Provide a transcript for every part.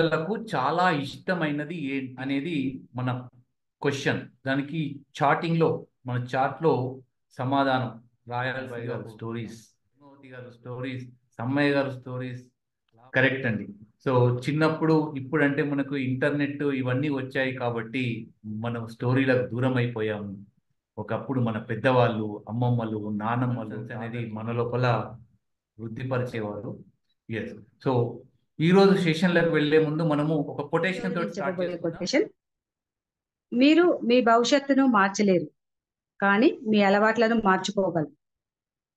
పిల్లలకు చాలా ఇష్టమైనది ఏంటి అనేది మన క్వశ్చన్. దానికి చాటింగ్ లో మన చాట్ లో సమాధానం రాయల్ గారు స్టోరీస్, హిమవతి గారు స్టోరీస్, సమ్మయ్య గారు స్టోరీస్. కరెక్ట్ అండి. సో చిన్నప్పుడు ఇప్పుడంటే మనకు ఇంటర్నెట్ ఇవన్నీ వచ్చాయి కాబట్టి మనం స్టోరీలకు దూరం అయిపోయాము. ఒకప్పుడు మన పెద్దవాళ్ళు, అమ్మమ్మలు, నానమ్మలు అనేది మన లోపల వృద్ధిపరిచేవారు. ఎస్. సో ఈ రోజు సెషన్లకు వెళ్లే ముందు మనము ఒక కొటేషన్ తోటి స్టార్ట్ చెప్పబోయే చేసుకుందాం. కొటేషన్: మీరు మీ భవిష్యత్తును మార్చలేరు, కానీ మీ అలవాట్లను మార్చుకోగలరు.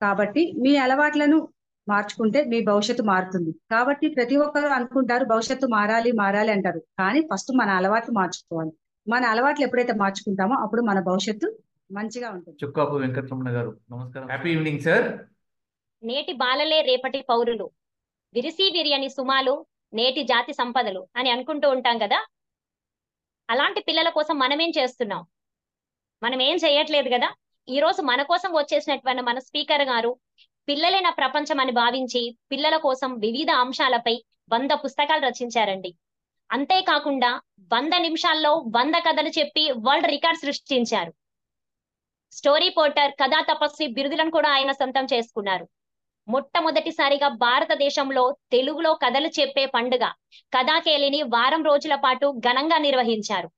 కాబట్టి మీ అలవాట్లను మార్చుకుంటే మీ భవిష్యత్తు మారుతుంది. కాబట్టి ప్రతి ఒక్కరు అనుకుంటారు భవిష్యత్తు మారాలి మారాలి అంటారు, కానీ ఫస్ట్ మన అలవాట్లు మార్చుకోవాలి. మన అలవాట్లు ఎప్పుడైతే మార్చుకుంటామో అప్పుడు మన భవిష్యత్తు మంచిగా ఉంటుంది. చుక్కాపు వెంకటరమణ గారు నమస్కారం. Happy evening sir. నేటి బాలలే రేపటి పౌరులు, విరిసి విరియని సుమాలు నేటి జాతి సంపదలు అని అనుకుంటూ ఉంటాం కదా. అలాంటి పిల్లల కోసం మనమేం చేస్తున్నాం? మనం ఏం చేయట్లేదు కదా. ఈ రోజు మన కోసం వచ్చేసినటువంటి మన స్పీకర్ గారు పిల్లలే నా ప్రపంచం అని భావించి పిల్లల కోసం వివిధ అంశాలపై 100 పుస్తకాలు రచించారండి. అంతేకాకుండా 100 నిమిషాల్లో 100 కథలు చెప్పి వరల్డ్ రికార్డ్ సృష్టించారు. స్టోరీ పోర్టర్, కథా తపస్వి బిరుదులను కూడా ఆయన సొంతం చేసుకున్నారు. మొట్టమొదటిసారిగా భారతదేశంలో తెలుగులో కథలు చెప్పే పండుగ కథాకేలిని వారం రోజుల పాటు ఘనంగా నిర్వహించారు.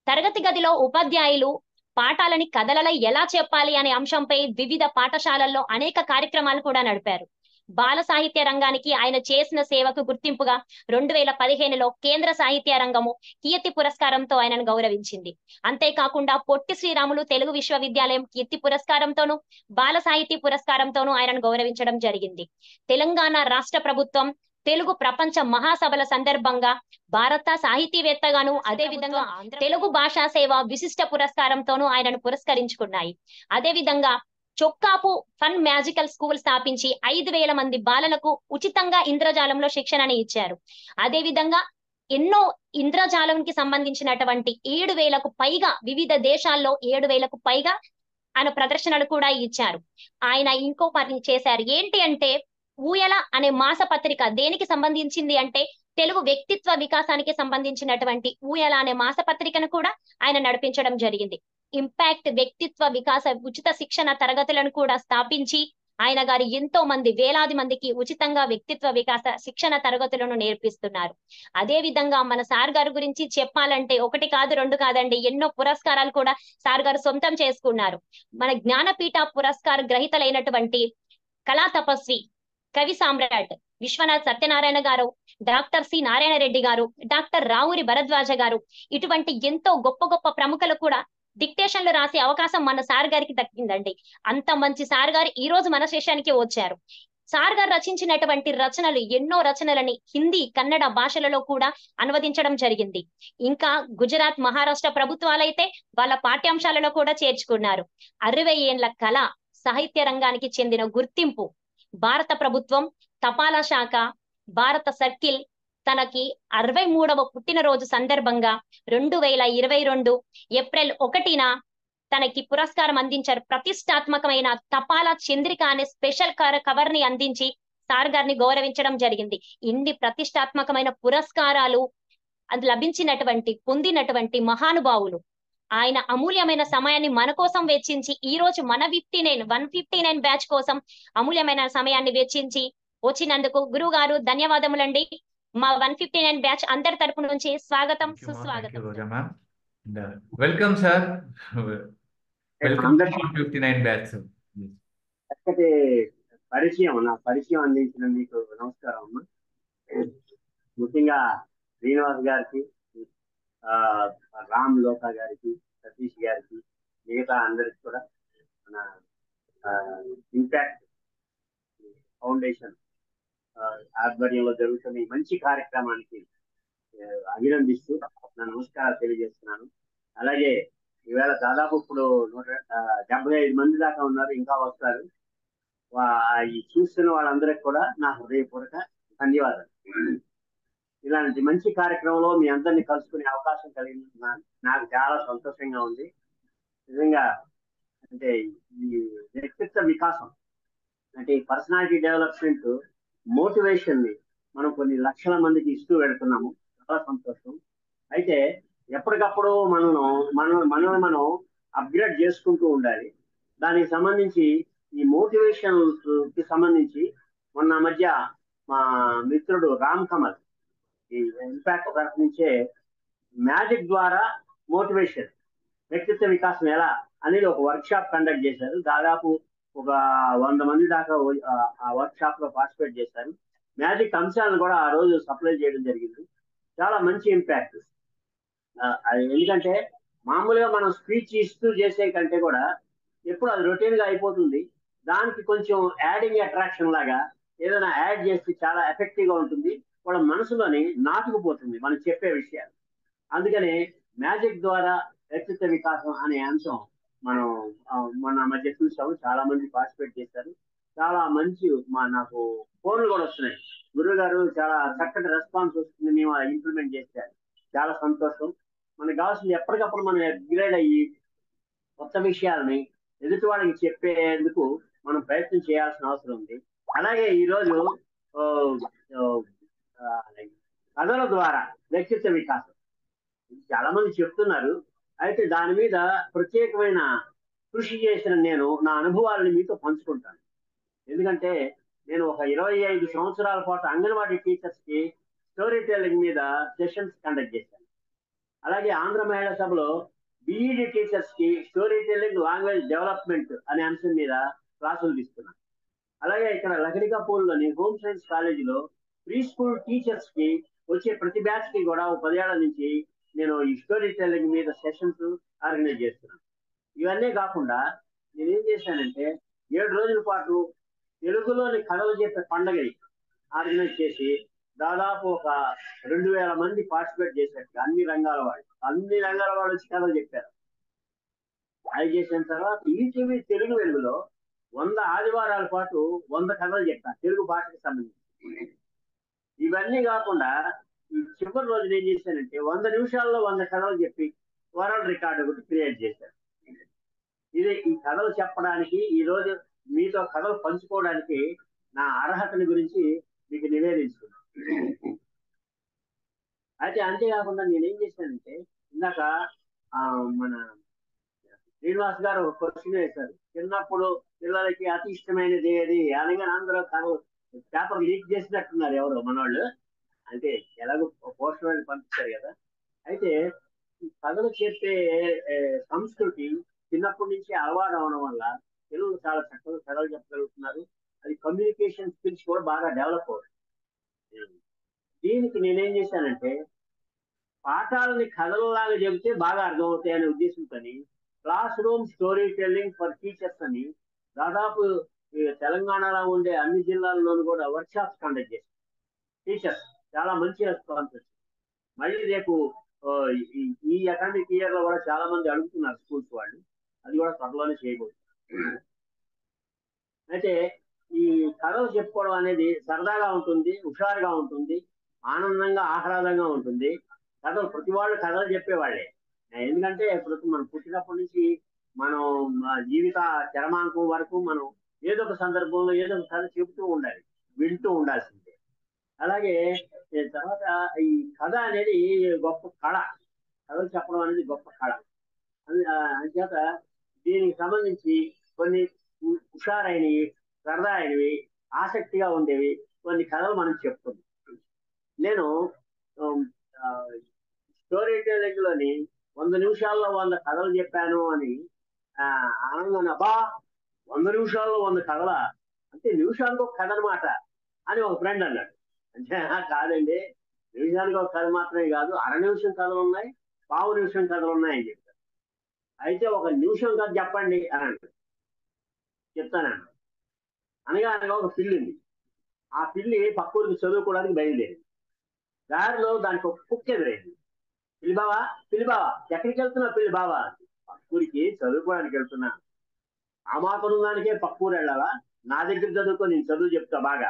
తరగతి గదిలో ఉపాధ్యాయులు పాఠాలని కథలలో ఎలా చెప్పాలి అనే అంశంపై వివిధ పాఠశాలల్లో అనేక కార్యక్రమాలు కూడా నడిపారు. బాల సాహిత్య రంగానికి ఆయన చేసిన సేవకు గుర్తింపుగా 2015లో కేంద్ర సాహిత్య రంగము కీర్తి పురస్కారంతో ఆయనను గౌరవించింది. అంతేకాకుండా పొట్టి శ్రీరాములు తెలుగు విశ్వవిద్యాలయం కీర్తి పురస్కారంతోనూ బాల సాహితీ పురస్కారంతోనూ ఆయనను గౌరవించడం జరిగింది. తెలంగాణ రాష్ట్ర ప్రభుత్వం తెలుగు ప్రపంచ మహాసభల సందర్భంగా భారత సాహితీవేత్తగాను, అదే విధంగా తెలుగు భాషా సేవ విశిష్ట పురస్కారంతోనూ ఆయనను పురస్కరించుకున్నాయి. అదే విధంగా చొక్కాపు ఫన్ మ్యాజికల్ స్కూల్ స్థాపించి 5,000 మంది బాలలకు ఉచితంగా ఇంద్రజాలంలో శిక్షణని ఇచ్చారు. అదే విధంగా ఎన్నో ఇంద్రజాలంకి సంబంధించినటువంటి 7,000కు పైగా వివిధ దేశాల్లో 7,000కు పైగా ఆయన ప్రదర్శనలు కూడా ఇచ్చారు. ఆయన ఇంకో పని చేశారు. ఏంటి అంటే ఊయల అనే మాసపత్రిక దేనికి సంబంధించింది అంటే తెలుగు వ్యక్తిత్వ వికాసానికి సంబంధించినటువంటి ఊయల అనే మాసపత్రికను కూడా ఆయన నడిపించడం జరిగింది. ఇంపాక్ట్ వ్యక్తిత్వ వికాస ఉచిత శిక్షణ తరగతులను కూడా స్థాపించి ఆయన గారు ఎంతో మంది వేలాది మందికి ఉచితంగా వ్యక్తిత్వ వికాస శిక్షణ తరగతులను నేర్పిస్తున్నారు. అదే విధంగా మన సార్ గారి గురించి చెప్పాలంటే 1 కాదు 2 కాదండి, ఎన్నో పురస్కారాలు కూడా సార్ గారు సొంతం చేసుకున్నారు. మన జ్ఞానపీఠ పురస్కార గ్రహీతలైనటువంటి కళా తపస్వి, కవి సామ్రాట్ విశ్వనాథ్ సత్యనారాయణ గారు, డాక్టర్ సి నారాయణ రెడ్డి గారు, డాక్టర్ రావురి భరద్వాజ గారు, ఇటువంటి ఎంతో గొప్ప గొప్ప ప్రముఖులు కూడా డిక్టేషన్లు రాసే అవకాశం మన సార్ గారికి దక్కిందండి. అంత మంచి సార్ గారు ఈ రోజు మన సెషన్కి వచ్చారు. సార్ గారు రచించినటువంటి రచనలు, ఎన్నో రచనలని హిందీ, కన్నడ భాషలలో కూడా అనువదించడం జరిగింది. ఇంకా గుజరాత్, మహారాష్ట్ర ప్రభుత్వాలైతే వాళ్ళ పాఠ్యాంశాలలో కూడా చేర్చుకున్నారు. 60 ఏళ్ల కళ సాహిత్య రంగానికి చెందిన గుర్తింపు భారత ప్రభుత్వం తపాలా శాఖ భారత సర్కిల్ తనకి 63వ పుట్టినరోజు సందర్భంగా 2022 ఏప్రిల్ 1న తనకి పురస్కారం అందించారు. ప్రతిష్టాత్మకమైన తపాలా చంద్రిక అనే స్పెషల్ కవర్ ని అందించి సార్ గారిని గౌరవించడం జరిగింది. ఇన్ని ప్రతిష్టాత్మకమైన పురస్కారాలు అది పొందినటువంటి మహానుభావులు ఆయన అమూల్యమైన సమయాన్ని మన కోసం వెచ్చించి ఈ రోజు మన 159 బ్యాచ్ కోసం అమూల్యమైన సమయాన్ని వెచ్చించి వచ్చినందుకు గురువు గారు ధన్యవాదములండి. మా 159 బ్యాచ్ అందరి తరపు నుంచి స్వాగతం, సుస్వాగతం. Welcome sir. Welcome 159 batch. చక్కటి పరిచయం అందించిన మీకు నమస్కారం అమ్మా. ముఖ్యంగా శ్రీనివాస్ గారికి, రామ్ లోకా గారికి, సతీష్ గారికి, మిగతా అందరికి కూడా మన ఇంపాక్ట్ ఫౌండేషన్ ఆధ్వర్యంలో జరుగుతున్న ఈ మంచి కార్యక్రమానికి అభినందిస్తూ నా నమస్కారాలు తెలియజేస్తున్నాను. అలాగే ఈవేళ దాదాపు ఇప్పుడు 175 మంది దాకా ఉన్నారు, ఇంకా వస్తారు. ఈ చూస్తున్న వాళ్ళందరికీ కూడా నా హృదయపూర్వక ధన్యవాదాలు. ఇలాంటి మంచి కార్యక్రమంలో మీ అందరినీ కలుసుకునే అవకాశం కలిగిన నాకు చాలా సంతోషంగా ఉంది. నిజంగా అంటే ఈ వ్యక్తిత్వ వికాసం అంటే ఈ పర్సనాలిటీ డెవలప్మెంట్ మోటివేషన్ ని మనం కొన్ని లక్షల మందికి ఇస్తూ వెళ్తున్నాము. చాలా సంతోషం. అయితే ఎప్పటికప్పుడు మనం అప్గ్రేడ్ చేసుకుంటూ ఉండాలి. దానికి సంబంధించి ఈ మోటివేషన్ కి సంబంధించి మొన్న మధ్య మా మిత్రుడు రామ్ కమల్ ఈ ఇంపాక్ట్ తరఫు నుంచే మ్యాజిక్ ద్వారా మోటివేషన్ వ్యక్తిత్వ వికాసం ఎలా అనేది ఒక వర్క్ షాప్ కండక్ట్ చేశారు. దాదాపు ఒక 100 మంది దాకా ఆ వర్క్ షాప్ లో పార్టిసిపేట్ చేశారు. మ్యాజిక్ అంశాలను కూడా ఆ రోజు సప్లై చేయడం జరిగింది. చాలా మంచి ఇంపాక్ట్. అది ఎందుకంటే మామూలుగా మనం స్పీచ్ ఇస్తూ చేసే కంటే కూడా ఎప్పుడు అది రొటీన్ గా అయిపోతుంది. దానికి కొంచెం యాడింగ్ అట్రాక్షన్ లాగా ఏదైనా యాడ్ చేస్తే చాలా ఎఫెక్టివ్ గా ఉంటుంది. వాళ్ళ మనసులోని నాటుకుపోతుంది మనం చెప్పే విషయాలు. అందుకని మ్యాజిక్ ద్వారా వ్యక్తిత్వ వికాసం అనే అంశం మనం మొన్న మధ్య చూసాము. చాలా మంది పార్టిసిపేట్ చేశారు. చాలా మంచి నాకు ఫోన్లు కూడా వస్తున్నాయి. గురువు గారు చాలా చక్కటి రెస్పాన్స్ వస్తుంది, మేము ఇంప్లిమెంట్ చేశారు. చాలా సంతోషం. మనకు కావాల్సింది ఎప్పటికప్పుడు మనం అప్గ్రేడ్ అయ్యి కొత్త విషయాలని ఎదుటి వాళ్ళకి చెప్పేందుకు మనం ప్రయత్నం చేయాల్సిన అవసరం ఉంది. అలాగే ఈరోజు కథల ద్వారా వ్యక్తిత్వ వికాసం చాలా మంది చెప్తున్నారు. అయితే దాని మీద ప్రత్యేకమైన కృషి చేసిన నేను నా అనుభవాలను మీతో పంచుకుంటాను. ఎందుకంటే నేను ఒక 25 సంవత్సరాల పాటు అంగన్వాడీ టీచర్స్ కి స్టోరీ టెల్లింగ్ మీద సెషన్స్ కండక్ట్ చేశాను. అలాగే ఆంధ్ర మహిళా సభలో బీఈడి టీచర్స్ కి స్టోరీ టెల్లింగ్ లాంగ్వేజ్ డెవలప్మెంట్ అనే అంశం మీద క్లాసులు తీసుకున్నాను. అలాగే ఇక్కడ లకడికాపూర్లోని హోమ్ సైన్స్ కాలేజీలో ప్రీ స్కూల్ టీచర్స్ కి వచ్చే ప్రతి బ్యాచ్ కి కూడా 10 ఏళ్ల నుంచి నేను ఈ స్టోరీ టెల్లింగ్ మీద సెషన్స్ ఆర్గనైజ్ చేస్తున్నాను. ఇవన్నీ కాకుండా నేనేం చేశానంటే 7 రోజుల పాటు తెలుగులోని కథలు చెప్పే పండుగ ఆర్గనైజ్ చేసి దాదాపు ఒక 2000 మంది పార్టిసిపేట్ చేశారు. అన్ని రంగాల వాళ్ళు వచ్చి కథలు చెప్పారు. అది చేసిన తర్వాత ఈటీవీ తెలుగు వెలుగులో 100 ఆదివారాల పాటు 100 కథలు చెప్పాను తెలుగు భాషకు సంబంధించి. ఇవన్నీ కాకుండా ఈ చివరి రోజు ఏం చేశానంటే 100 నిమిషాల్లో 100 కథలు చెప్పి వరల్డ్ రికార్డు ఒకటి క్రియేట్ చేశారు. ఇది ఈ కథలు చెప్పడానికి, ఈ రోజు మీతో కథలు పంచుకోవడానికి నా అర్హతని గురించి మీకు నివేదించుకున్నాను. అయితే అంతేకాకుండా నేనేం చేశానంటే ఇందాక మన శ్రీనివాస్ గారు ఒక క్వశ్చన్ వేశారు, చిన్నప్పుడు పిల్లలకి అతి ఇష్టమైనది ఏది అనగానే అందరూ కథలు పేపర్ లీక్ చేసినట్టున్నారు ఎవరు మనవాళ్ళు. అంటే ఎలాగో పోస్టర్ పంపిస్తారు కదా. అయితే ఈ కథలు చెప్పే సంస్కృతి చిన్నప్పటి నుంచి అలవాటు అవడం వల్ల తెలుగు చాలా చక్కగా కథలు చెప్పగలుగుతున్నారు. అది కమ్యూనికేషన్ స్కిల్స్ కూడా బాగా డెవలప్ అవుతుంది. దీనికి నేనేం చేశానంటే పాఠాలని కథలలాగా చెబితే బాగా అర్థమవుతాయి అనే ఉద్దేశంతో class room story telling for teachers అని దాదాపు తెలంగాణలో ఉండే అన్ని జిల్లాల్లోనూ కూడా వర్క్ షాప్స్ కండక్ట్ చేశారు. టీచర్స్ చాలా మంచి రెస్పాన్స్ వచ్చింది. మళ్ళీ రేపు ఈ అకాడమిక్ ఇయర్ లో కూడా చాలా మంది అడుగుతున్నారు స్కూల్స్ వాళ్ళు. అది కూడా త్వరలోనే చేయబోతున్నారు. అయితే ఈ కథలు చెప్పుకోవడం అనేది సరదాగా ఉంటుంది, హుషారుగా ఉంటుంది, ఆనందంగా ఆహ్లాదంగా ఉంటుంది. కథలు ప్రతి వాళ్ళు కథలు చెప్పేవాళ్ళే. ఎందుకంటే మనం పుట్టినప్పటి నుంచి మనం జీవిత చరమాంకం వరకు మనం ఏదో ఒక సందర్భంలో ఏదో ఒక కథ చెబుతూ ఉండాలి, వింటూ ఉండాల్సిందే. అలాగే తర్వాత ఈ కథ అనేది గొప్ప కళ. కథలు చెప్పడం అనేది గొప్ప కళ. అంచేత దీనికి సంబంధించి కొన్ని హుషారైనవి, సరదా అయినవి, ఆసక్తిగా ఉండేవి కొన్ని కథలు మనం చెప్తున్నాం. నేను స్టోరీ టెల్లింగ్ లోని 100 నిమిషాల్లో 100 కథలు చెప్పాను అని ఆనందాన్ని, అబ్బా 100 నిమిషాల్లో 100 కథలా అంటే నిమిషానికి ఒక కథ అనమాట అని ఒక ఫ్రెండ్ అన్నాడు. అంటే కాదండి, నిమిషానికి ఒక కథ మాత్రమే కాదు, అర నిమిషం కథలు ఉన్నాయి, పావు నిమిషం కథలు ఉన్నాయి అని చెప్పారు. అయితే ఒక నిమిషం కథ చెప్పండి అని అంటారు. చెప్తానండి. అనగా ఒక పిల్లి ఉంది. ఆ పిల్లి పక్క ఊరికి చదువుకోవడానికి బయలుదేరింది. దారిలో దానికి ఒక కుక్క ఎదురైంది. పిల్లి బావా ఎక్కడికి వెళ్తున్నావు పిల్లి బావా? పక్కూరికి చదువుకోవడానికి వెళ్తున్నా. ఆ మాత్రం దానికే పక్కూరు వెళ్ళాలా? నా దగ్గర చదువుకో, నేను చదువు చెప్తా బాగా.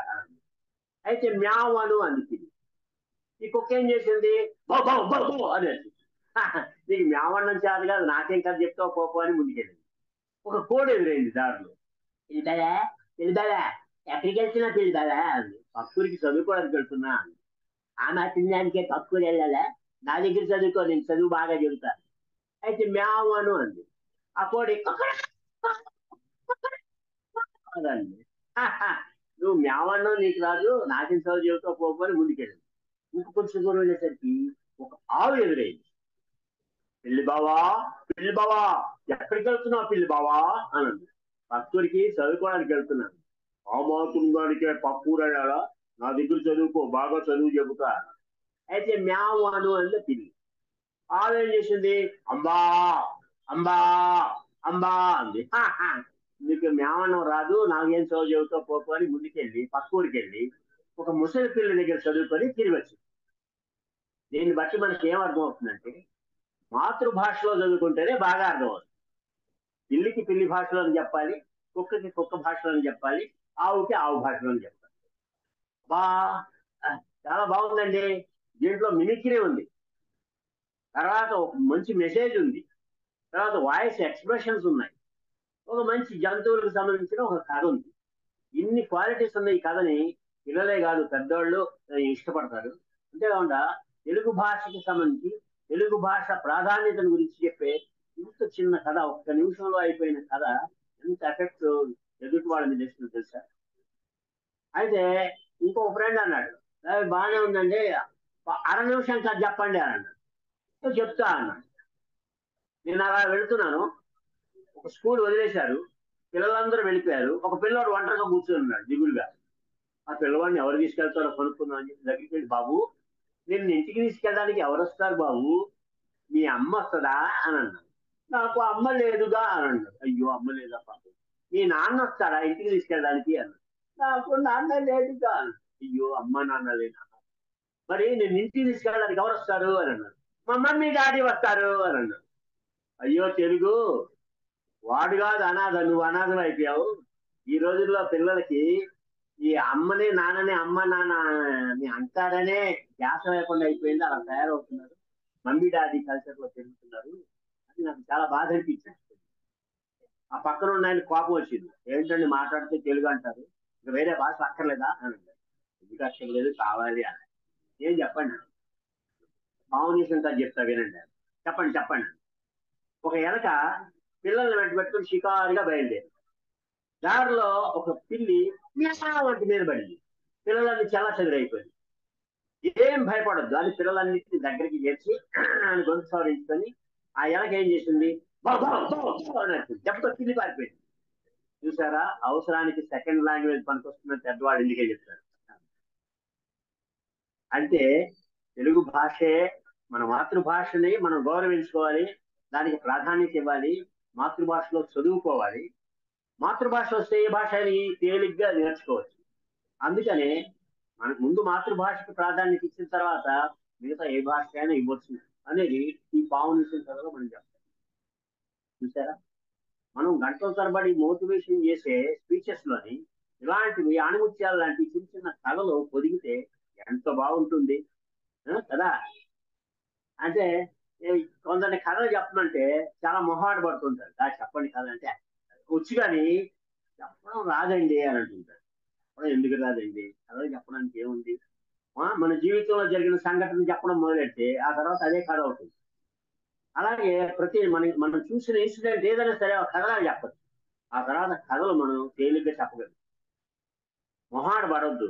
అయితే మ్యావాను అంది పిల్లి. ఈ కుక్క ఏం చేసింది? అని నీకు మ్యావన్నం చేయాలి కాదు, నాకేం కదా చెప్తావు పోపో అని ముందుకెళ్ళింది. ఒక కోడి ఎదురైంది దారిలో. పిల్లి బావా ఎక్కడికి వెళ్తున్నా పిల్లి బావా అంది. పక్కూరికి చదువుకోవడానికి వెళ్తున్నా అంది. ఆమె తినడానికే తక్కువ వెళ్ళాలా, నా దగ్గర చదువుకో, నేను చదువు బాగా చెబుతాను. అయితే మ్యావ్ అను అంది. ఆ కోడి అంది. నువ్వు మ్యావన్నో నీకు రాదు, నాకేం చదువు చెబుతా పోని ముందుకెళ్ళింది. ఇంక కొంచెం దూరం వెళ్ళేసరికి ఒక ఆవు ఎదురైంది. పిల్లి బావా, పిల్లి బావా, ఎక్కడికి వెళ్తున్నావు పిల్లి బావా అని అంది. పక్కూరికి చదువుకోవడానికి వెళ్తున్నాను. ఆ మాతుంగానికే పక్కూరడా, నా దగ్గర చదువుకో, బాగా చదువు చెబుతా. అయితే మ్యావ్ అను అంది పిల్లి. ఆవు ఏం చేసింది? అంబా అంబా అంబా అంది. నీకు మ్యావనం రాదు, నాకేం చదువు చెబుతా పోకు అని ముందుకెళ్ళి పక్కూరికి వెళ్ళి ఒక ముసలి పిల్ల దగ్గర చదువుకొని తిరిగి వచ్చింది. దీన్ని బట్టి మనకి ఏం అర్థం అవుతుందంటే, మాతృభాషలో చదువుకుంటేనే బాగా అర్థమవుతుంది. పిల్లికి పిల్లి భాషలో చెప్పాలి, కుక్కకి కుక్క భాషలో చెప్పాలి, ఆవుకి ఆవు భాషలో చెప్పాలి. బా చాలా బాగుందండి. దీంట్లో మిమిక్రీ ఉంది, తర్వాత ఒక మంచి మెసేజ్ ఉంది, తర్వాత వాయిస్ ఎక్స్ప్రెషన్స్ ఉన్నాయి, ఒక మంచి జంతువులకు సంబంధించిన ఒక కథ ఉంది. ఇన్ని క్వాలిటీస్ ఉన్న ఈ కథని పిల్లలే కాదు పెద్దవాళ్ళు ఇష్టపడతారు. అంతేకాకుండా తెలుగు భాషకి సంబంధించి తెలుగు భాష ప్రాధాన్యతను గురించి చెప్పే ఇంత చిన్న కథ, ఒక్క నిమిషంలో అయిపోయిన కథ ఎంత ఎఫెక్ట్ ఎదుటి వాళ్ళ మీద ఇస్తుంది తెలుసా. అయితే ఇంకొక ఫ్రెండ్ అన్నాడు, బాగానే ఉందండి, అర నిమిషం కథ చెప్పండి అని అన్నాడు. చెప్తా అన్నాడు. నేను అలా వెళుతున్నాను, ఒక స్కూల్ వదిలేశారు, పిల్లలందరూ వెళ్ళిపోయారు, ఒక పిల్లవాడు ఒంటరిగా కూర్చొని ఉన్నాడు దిగులుగా. ఆ పిల్లవాడిని ఎవరు తీసుకెళ్తారో కొనుక్కుందాం అని చెప్పి దగ్గరికి వెళ్ళి, బాబు నేను ఇంటికి తీసుకెళ్ళడానికి ఎవరు వస్తారు బాబు, మీ అమ్మ వస్తుందా అని అన్నాడు. నాకు అమ్మ లేదుగా అని అన్నాడు. అయ్యో అమ్మ లేదా పాపం. మీ నాన్న వస్తాడా ఇంటికి తీసుకెళ్ళడానికి అన్నాడు. నాకు నాన్న లేదుగా అన్నాడు. అయ్యో అమ్మ నాన్న లేదా. మరి నేను ఇంటికి తీసుకెళ్ళడానికి ఎవరు వస్తారు అని అన్నాడు. మా మమ్మీ డాడీ వస్తారు అని అన్నాడు. అయ్యో తెలుగు, వాడు కాదు అనాథ, నువ్వు అనాథం అయిపోయావు. ఈ రోజుల్లో పిల్లలకి ఈ అమ్మని నాన్నని అమ్మ నాన్న అని అంటారనే ధ్యాస లేకుండా అయిపోయింది, అలా తయారవుతున్నారు, మమ్మీ డాడీ కల్చర్ లో పెరుగుతున్నారు. అది నాకు చాలా బాధ అనిపించింది. ఆ పక్కన ఉన్న ఆయన కోపం వచ్చింది, ఏంటండి మాట్లాడితే తెలుగు అంటారు, ఇక వేరే భాష అక్కర్లేదా అని అన్నాడు. ఎందుకు అక్కర్లేదు, కావాలి అని. ఏం చెప్పండి, భావనీసంతా చెప్తా వినండి. చెప్పండి చెప్పండి. ఒక ఎలక పిల్లల్ని వెంట పెట్టుకుని షికారుగా బయలుదేరి దారిలో ఒక పిల్లి వంటి మీద పడింది. పిల్లలన్నీ చాలా చెదిరైపోయింది. ఏం భయపడద్దు అని పిల్లలన్నింటినీ దగ్గరికి చేర్చి అని గొంతు సవరించుకొని ఆ ఎలక ఏం చేసింది, దెబ్బతో పిల్లి పారిపోయింది. చూసారా, అవసరానికి సెకండ్ లాంగ్వేజ్ పనికొస్తుందని పెద్దవాడు ఎందుకే చెప్తారు. అంటే తెలుగు భాషే మన మాతృభాషని మనం గౌరవించుకోవాలి, దానికి ప్రాధాన్యత ఇవ్వాలి, మాతృభాషలో చదువుకోవాలి. మాతృభాష వస్తే ఏ భాష అని తేలిగ్గా నేర్చుకోవచ్చు. అందుకనే మనకు ముందు మాతృభాషకు ప్రాధాన్యత ఇచ్చిన తర్వాత మిగతా ఏ భాష అయినా ఇవ్వచ్చు అనేది ఈ పావునిషన్ కథలో మనం చెప్తాం. చూసారా, మనం గంటల తరబడి మోటివేషన్ చేసే స్పీచెస్ లోని ఇలాంటివి ఆణిముత్యాలు లాంటి చిన్న చిన్న కథలు పొదిగితే ఎంత బాగుంటుంది కదా. అంటే కొందరిని కథలు చెప్పమంటే చాలా మొహాట పడుతుంటారు, చెప్పండి కథ అంటే వచ్చి కానీ చెప్పడం రాదండి అని అంటుంటారు. చెప్పడం ఎందుకు రాదండి, కథలు చెప్పడానికి ఏముంది, మన జీవితంలో జరిగిన సంఘటన చెప్పడం మొదలెడితే ఆ తర్వాత అదే కథ అవుతుంది. అలాగే ప్రతి మనం చూసిన ఇన్సిడెంట్ ఏదైనా సరే కథలా చెప్పచ్చు. ఆ తర్వాత కథలు మనం తేలిగ్గా చెప్పగలం, మొహాట పడవద్దు.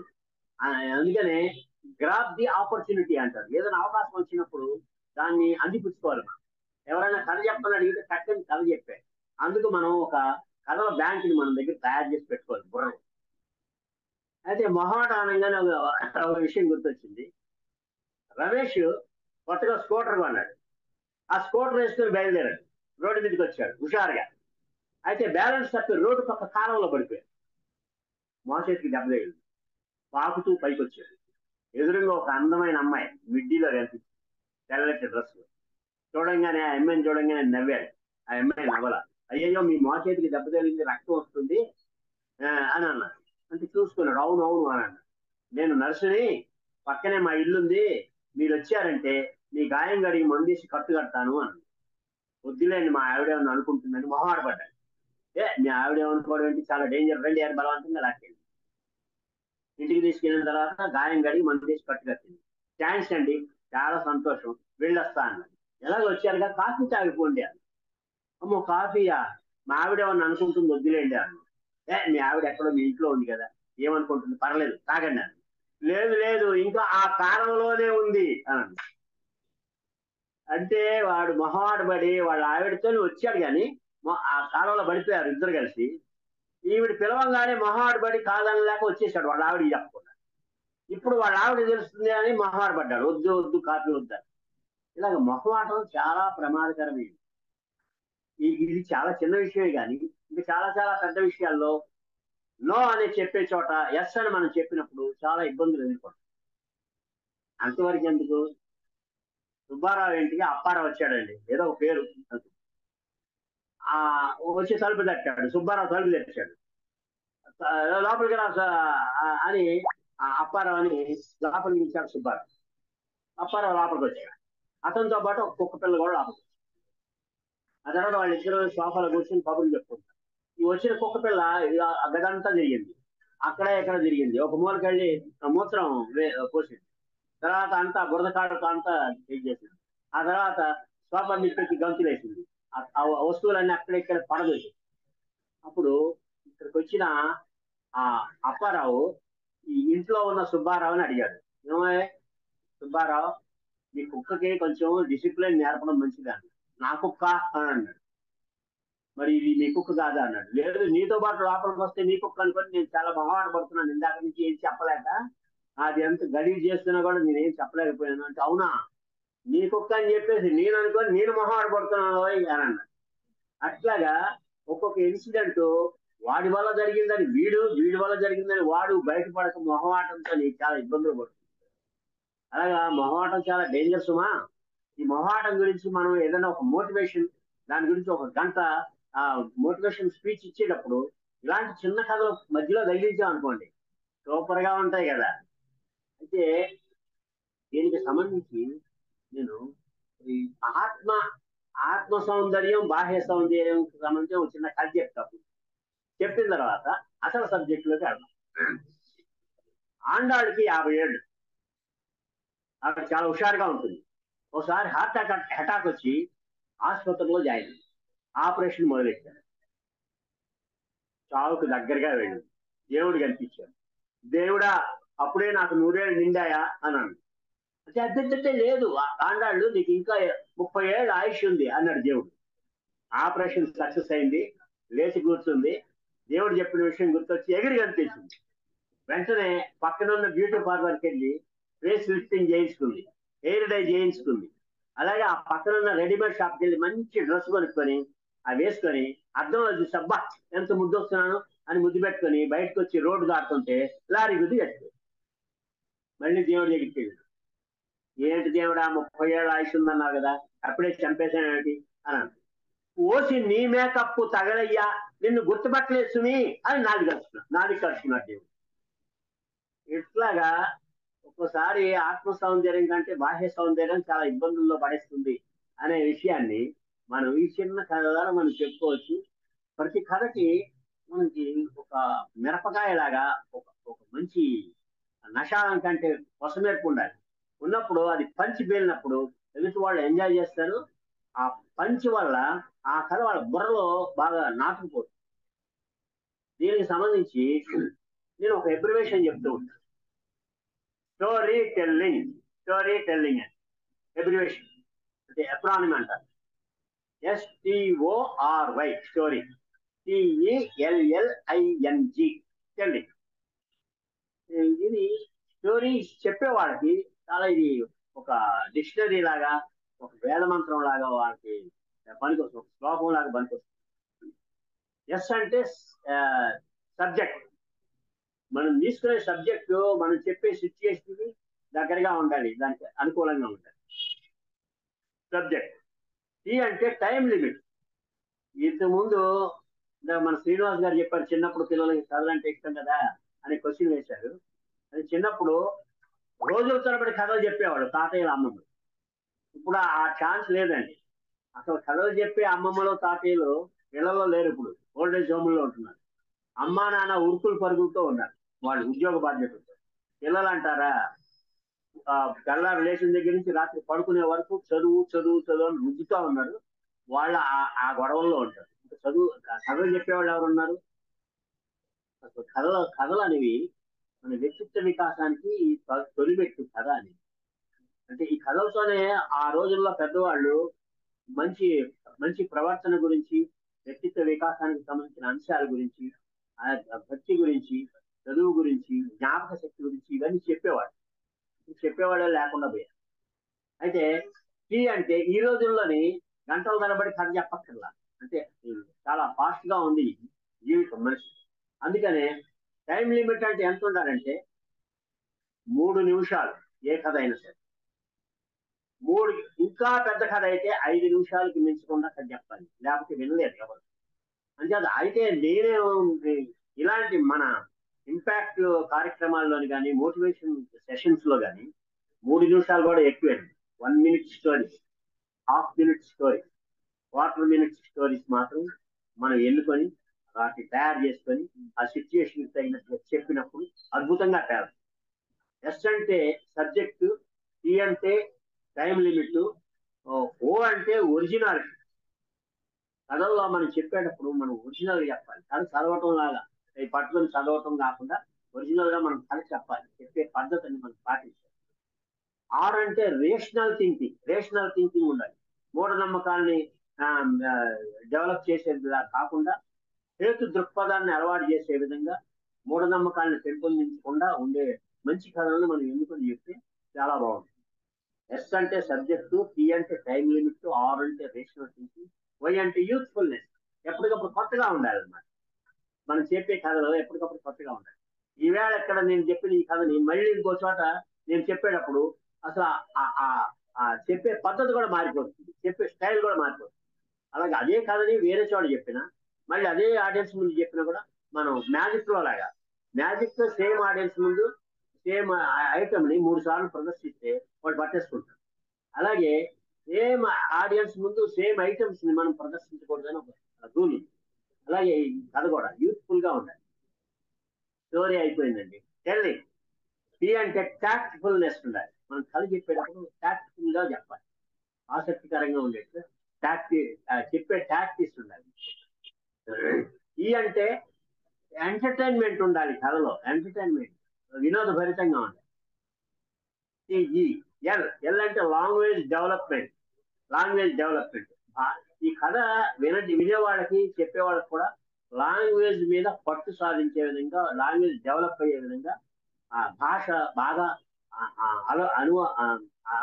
అందుకనే గ్రాప్ ది ఆపర్చునిటీ అంటారు. ఏదైనా అవకాశం వచ్చినప్పుడు దాన్ని అందిపుచ్చుకోవాలి. మనం ఎవరైనా కథ చెప్పని అడిగితే చక్కని కథ చెప్పే అందుకు మనం ఒక కథల బ్యాంకుని మన దగ్గర తయారు చేసి పెట్టుకోవాలి బుర్రలో. అయితే మొహాట అనగానే ఒక విషయం గుర్తొచ్చింది. రమేష్ కొత్తగా స్కూటర్ కొన్నాడు. ఆ స్కూటర్ వేసుకుని బయలుదేరాడు, రోడ్డు మీదకి వచ్చాడు హుషారుగా. అయితే బ్యాలెన్స్ తప్పి రోడ్డు పక్క కాలంలో పడిపోయాడు. మోచేతికి దెబ్బ తగిలింది. పాకుతూ పైకి వచ్చాడు. ఎదురుగా ఒక అందమైన అమ్మాయి మిడ్డీలో కనిపించింది, తెల్లటి డ్రెస్. చూడంగానే ఆ అమ్మాయిని చూడంగానే నవ్వాడు. ఆ అమ్మాయి నవ్వల. అయ్యయ్యో మీ మోచేతికి దెబ్బ తగిలింది, రక్తం వస్తుంది అని అన్నాడు. అంటే చూసుకున్నాడు. అవును అవును అని అన్నాడు. నేను నర్సుని, పక్కనే మా ఇల్లుంది, మీరు వచ్చారంటే మీ గాయం గడిగి మందేసి కట్టు కడతాను అన్నాడు. వద్దులేండి మా ఆవిడేమన్నా అనుకుంటుందని మొహమాట పడ్డాడు. మీ ఆవిడేమనుకోవడం ఏంటి, చాలా డేంజర్, రండి అని బలవంతంగా లాక్కెళ్ళి ఇంటికి తీసుకెళ్ళిన తర్వాత గాయం గడిగి మందేసి కట్టు కట్టింది. థ్యాంక్స్ అండి, చాలా సంతోషం, వెళ్ళొస్తా అన్నది. ఎలాగ వచ్చారు కదా, కాఫీ తాగిపోండి అన్న. అమ్మో కాఫీయా, మా ఆవిడ ఏమన్నా అనుకుంటుంది, వద్దులేండి అన్న. మీ ఆవిడ ఎక్కడో మీ ఇంట్లో ఉంది కదా, ఏమనుకుంటుంది, పర్లేదు తాగండి అన్న. లేదు లేదు, ఇంకా ఆ కారంలోనే ఉంది అన్న. అంటే వాడు మొహమాట పడి వాళ్ళ ఆవిడతో వచ్చాడు కానీ ఆ కాలంలో పడిపోయారు ఇద్దరు కలిసి. ఈవిడ పిలవంగానే మొహమాట పడి కాదనలేక వచ్చేసాడు వాళ్ళ ఆవిడ చెప్పకుండా. ఇప్పుడు వాళ్ళ ఆవిడ తెలుస్తుంది అని మొహమాట పడ్డాడు, వద్దు వద్దు కాఫీ వద్దారు. ఇలాగ మొహమాటం చాలా ప్రమాదకరమైంది. ఇది చాలా చిన్న విషయమే కానీ ఇంకా చాలా చాలా పెద్ద విషయాల్లో నో అని చెప్పే చోట ఎస్ అని మనం చెప్పినప్పుడు చాలా ఇబ్బందులు ఎదుర్కొంటాం. అంతవరకు ఎందుకు, సుబ్బారావు ఇంటికి అప్పారావు వచ్చాడండి, ఏదో ఒక పేరు. వచ్చి తలుపు తట్టాడు, సుబ్బారావు తలుపు తెచ్చాడు. లోపలికి రా అని అప్పారావు అని లోపలికి ఇచ్చాడు సుబ్బారావు. అప్పారావు లోపలికి వచ్చాడు, అతనితో పాటు ఒక కుక్క పిల్ల కూడా లోపలికి. ఆ తర్వాత వాళ్ళిద్దరు సోఫాలో కూర్చొని కబుర్లు చెప్పుకుంటారు. ఈ వచ్చిన కుక్క పిల్ల గదంతా తిరిగింది, అక్కడ ఎక్కడ తిరిగింది, ఒక మూలకెళ్ళి మూత్రం పోసింది. తర్వాత అంతా బురద కాడతో అంతా చేసింది. ఆ తర్వాత సోఫా మీద గంతులు వేసింది, ఆ వస్తువులన్నీ అక్కడెక్కడ పడవేసింది. అప్పుడు ఇక్కడికి వచ్చిన ఆ అప్పారావు ఈ ఇంట్లో ఉన్న సుబ్బారావుని అడిగాడు, ఏమయ్య సుబ్బారావు, మీ కుక్కకి కొంచెం డిసిప్లిన్ నేర్పడం మంచిది అన్నాడు. నా కుక్క అని అన్నాడు. మరి ఇది మీ కుక్క కాదా అన్నాడు. లేదు, నీతో పాటు లోపలికి వస్తే నీ కుక్క అనుకొని నేను చాలా మొహమాట పడుతున్నాను, ఇందాక నుంచి ఏం చెప్పలేక, అది ఎంత గడివి చేస్తున్నా కూడా నేనేం చెప్పలేకపోయాను అంటే, అవునా నీ కుక్క అని చెప్పేసి నేను అనుకొని నేను మొహమాట పడుతున్నాను అని అన్నాడు. అట్లాగా ఒక్కొక్క ఇన్సిడెంట్ వాడి వల్ల జరిగిందని వీడి వల్ల జరిగిందని వాడు బయటపడక మొహమాటంతో చాలా ఇబ్బందులు పడుతుంది. అలాగా మొహమాటం చాలా డేంజర్ సుమా. ఈ మొహమాటం గురించి మనం ఏదైనా ఒక మోటివేషన్, దాని గురించి ఒక గంట మోటివేషన్ స్పీచ్ ఇచ్చేటప్పుడు ఇలాంటి చిన్న కథలు మధ్యలో తగిలించాం అనుకోండి, సూపర్ గా ఉంటాయి కదా. అయితే దీనికి సంబంధించి నేను ఈ ఆత్మ సౌందర్యం బాహ్య సౌందర్యం సంబంధించి ఒక చిన్న కథ చెప్తాను. చెప్పిన తర్వాత అసలు సబ్జెక్టులోకి వెళ్దాం. ఆండాళ్ళకి 50 ఏళ్ళు, ఆవిడ చాలా హుషారుగా ఉంటుంది. ఒకసారి హార్ట్ అటాక్ వచ్చి ఆసుపత్రిలో జాయిన్ అయింది. ఆపరేషన్ మొదలెట్టారు. చావుకు దగ్గరగా వెళ్ళింది. దేవుడు కనిపించాడు. దేవుడా అప్పుడే నాకు 100 ఏళ్ళు నిండాయా అన్నాడు. అంటే అద్దెంటే లేదు ఆండాళ్ళు, నీకు ఇంకా 30 ఏళ్ళు ఆయుష్ ఉంది అన్నాడు దేవుడు. ఆపరేషన్ సక్సెస్ అయింది, లేచి కూర్చుంది. దేవుడు చెప్పిన విషయం గుర్తొచ్చి ఎగిరి కనిపించింది. వెంటనే పక్కనున్న బ్యూటీ పార్లర్కి వెళ్ళి ఫేస్ లిఫ్టింగ్ చేయించుకుంది, హెయిర్ డై చేయించుకుంది. అలాగే ఆ పక్కనున్న రెడీమేడ్ షాప్కి వెళ్ళి మంచి డ్రెస్ కొనుక్కొని అవి వేసుకొని అద్దంలో చూసి అబ్బా ఎంత ముద్దు వస్తున్నాను అని ముద్దు పెట్టుకొని బయటకు వచ్చి రోడ్డు దాటుతుంటే లారీ గుద్ది కట్టింది. మళ్ళీ దేవుడి దగ్గరికి వెళ్ళి, ఏంటి దేవుడా 30 ఏళ్ళ ఆయుష్ ఉందన్నావు కదా, అప్పుడే చంపేశానేంటి అని అన్నాడు. ఓసి నీ మేకప్పు తగలయ్యా, నిన్ను గుర్తుపట్టలేదు సుమి అని నాది కలుసుకున్నాడు దేవుడు. ఇట్లాగా ఒక్కోసారి ఆత్మ సౌందర్యం కంటే బాహ్య సౌందర్యం చాలా ఇబ్బందుల్లో పడేస్తుంది అనే విషయాన్ని మనం ఈ చిన్న కథ ద్వారా మనం చెప్పుకోవచ్చు. ప్రతి కథకి మనకి ఒక మిరపకాయలాగా ఒక మంచి నషాలం కంటే పొసమేర్పు ఉండాలి. ఉన్నప్పుడు అది పంచి పేలినప్పుడు ఎదుటి వాళ్ళు ఎంజాయ్ చేస్తారు. ఆ పంచి వల్ల ఆ కథ వాళ్ళ బుర్రలో బాగా నాటుకుపోతుంది. దీనికి సంబంధించి నేను ఒక అబ్రివేషన్ చెప్తూ ఉంటాను. స్టోరీ టెల్లింగ్ అని అబ్రివేషన్ అంటే ఎప్రానిమ్ అంటారు. STORY story, TELLING telling. ఇది స్టోరీ చెప్పే వాళ్ళకి చాలా ఇది ఒక డిక్షనరీ లాగా, ఒక వేద మంత్రం లాగా వాళ్ళకి పనికొస్తుంది, ఒక శ్లోకం లాగా పనికొస్తుంది. ఎస్ అంటే సబ్జెక్ట్, మనం తీసుకునే సబ్జెక్టు మనం చెప్పే సిచ్యుయేషన్ దగ్గరగా ఉండాలి, దానికి అనుకూలంగా ఉండాలి సబ్జెక్ట్. టీ అంటే టైం లిమిట్. ఇంతకుముందు మన శ్రీనివాస్ గారు చెప్పారు, చిన్నప్పుడు పిల్లలకి కథలంటే ఇష్టం కదా అని క్వశ్చన్ వేశారు. అది చిన్నప్పుడు రోజుల తరబడి కథలు చెప్పేవాడు తాతయ్యల అమ్మమ్మ. ఇప్పుడు ఆ ఛాన్స్ లేదండి. అసలు కథలు చెప్పే అమ్మమ్మలు తాతయ్యలు పిల్లల్లో లేరు, ఇప్పుడు ఓల్డేజ్ హోమ్లో ఉంటున్నారు. అమ్మా నాన్న ఉరుకులు పరుగులతో ఉన్నారు, వాళ్ళు ఉద్యోగ బాధ్యతలతో. పిల్లలు అంటారా, తెల్లారి లేచిన దగ్గర నుంచి రాత్రి పడుకునే వరకు చదువు చదువు చదువు అని రుద్దుతా ఉన్నారు. వాళ్ళ ఆ గొడవల్లో ఉంటారు. ఇంకా చదువు కథలు చెప్పేవాళ్ళు ఎవరు ఉన్నారు? అసలు కథలు అనేవి మన వ్యక్తిత్వ వికాసానికి తొలిమెట్టు కథ అని. అంటే ఈ కథలతోనే ఆ రోజుల్లో పెద్దవాళ్ళు మంచి మంచి ప్రవర్తన గురించి, వ్యక్తిత్వ వికాసానికి సంబంధించిన అంశాల గురించి, భక్తి గురించి, చదువు గురించి, జ్ఞాపక శక్తి గురించి ఇవన్నీ చెప్పేవాళ్ళే లేకుండా పోయారు. అయితే టీ అంటే ఈ రోజుల్లోని గంటల తరబడి కథ చెప్పక్కర్లా. అంటే చాలా ఫాస్ట్ గా ఉంది జీవితం మనిషి. అందుకనే టైం లిమిట్ అంటే ఎంత ఉండాలంటే 3 నిమిషాలు ఏ కథ అయినా సరే. 3 ఇంకా పెద్ద కథ అయితే 5 నిమిషాలకి మించకుండా కథ చెప్పాలి, లేకపోతే వినలేదు ఎవరు. అంచేత అయితే నేనే ఇలాంటి మన ఇంపాక్ట్ కార్యక్రమాల్లోని కానీ, మోటివేషన్ సెషన్స్ లో కానీ 3 నిమిషాలు కూడా ఎక్కువేనండి. 1 minute stories, ½ minute stories, quarter minute stories మాత్రం మనం ఎన్నుకొని వాటిని తయారు చేసుకొని ఆ సిచ్యువేషన్ తగినట్టుగా చెప్పినప్పుడు అద్భుతంగా తయారు. ఎస్ అంటే సబ్జెక్టు, టీ అంటే టైం లిమిట్, ఓ అంటే ఒరిజినాలిటీ. కథల్లో మనం చెప్పేటప్పుడు మనం ఒరిజినల్ చెప్పాలి. కథ చదవటం లాగా పట్టుకొని చదవటం కాకుండా ఒరిజినల్ గా మనం కథ చెప్పాలి. చెప్పే పద్ధతిని మనం పాటించాలి. ఆర్ అంటే రేషనల్ థింకింగ్ ఉండాలి. మూఢనమ్మకాల్ని డెవలప్ చేసేదిలా కాకుండా హేతు దృక్పథాన్ని అలవాటు చేసే విధంగా, మూఢనమ్మకాలను పెంపొందించకుండా ఉండే మంచి కథలను మనం ఎన్నుకొని చెప్తే చాలా బాగుంటుంది. ఎస్ అంటే సబ్జెక్టు, టీ అంటే టైం లిమిట్, ఆర్ అంటే రేషనల్ థింకింగ్, వై అంటే యూత్ఫుల్నెస్. ఎప్పటికప్పుడు కొత్తగా ఉండాలన్నమాట. మనం చెప్పే కథలో ఎప్పటికప్పుడు కొత్తగా ఉండాలి. ఈవేళ ఎక్కడ నేను చెప్పిన ఈ కథని మళ్ళీ ఇంకో చోట నేను చెప్పేటప్పుడు అసలు చెప్పే పద్ధతి కూడా మారిపోతుంది, చెప్పే స్టైల్ కూడా మారిపోతుంది. అలాగే అదే కథని వేరే చోట చెప్పినా, మళ్ళీ అదే ఆడియన్స్ ముందు చెప్పినా కూడా మనం మ్యాజిక్ లో లాగా, మ్యాజిక్ లో సేమ్ ఆడియన్స్ ముందు సేమ్ ఐటమ్ ని 3 సార్లు ప్రదర్శిస్తే వాళ్ళు పట్టేసుకుంటారు. అలాగే సేమ్ ఆడియన్స్ ముందు సేమ్ ఐటమ్స్ ని మనం ప్రదర్శించకూడదని ఒక రూల్. అలాగే ఈ కథ కూడా యూత్ఫుల్ గా ఉండాలి. స్టోరీ అయిపోయిందండి. టెల్లింగ్. టీ అంటే టాక్ట్ఫుల్నెస్ ఉండాలి. మనం కథ చెప్పేటప్పుడు టాక్ట్ఫుల్ గా చెప్పాలి, ఆసక్తికరంగా ఉండేట్టు చెప్పే టాక్టిక్స్ ఉండాలి. ఈ అంటే ఎంటర్టైన్మెంట్ ఉండాలి. కథలో ఎంటర్టైన్మెంట్, వినోదభరితంగా ఉండాలి. ఎల్ అంటే లాంగ్వేజ్ డెవలప్మెంట్. ఈ కథ వినేవాళ్ళకి చెప్పేవాళ్ళకి కూడా లాంగ్వేజ్ మీద పట్టు సాధించే విధంగా, లాంగ్వేజ్ డెవలప్ అయ్యే విధంగా, ఆ భాష బాగా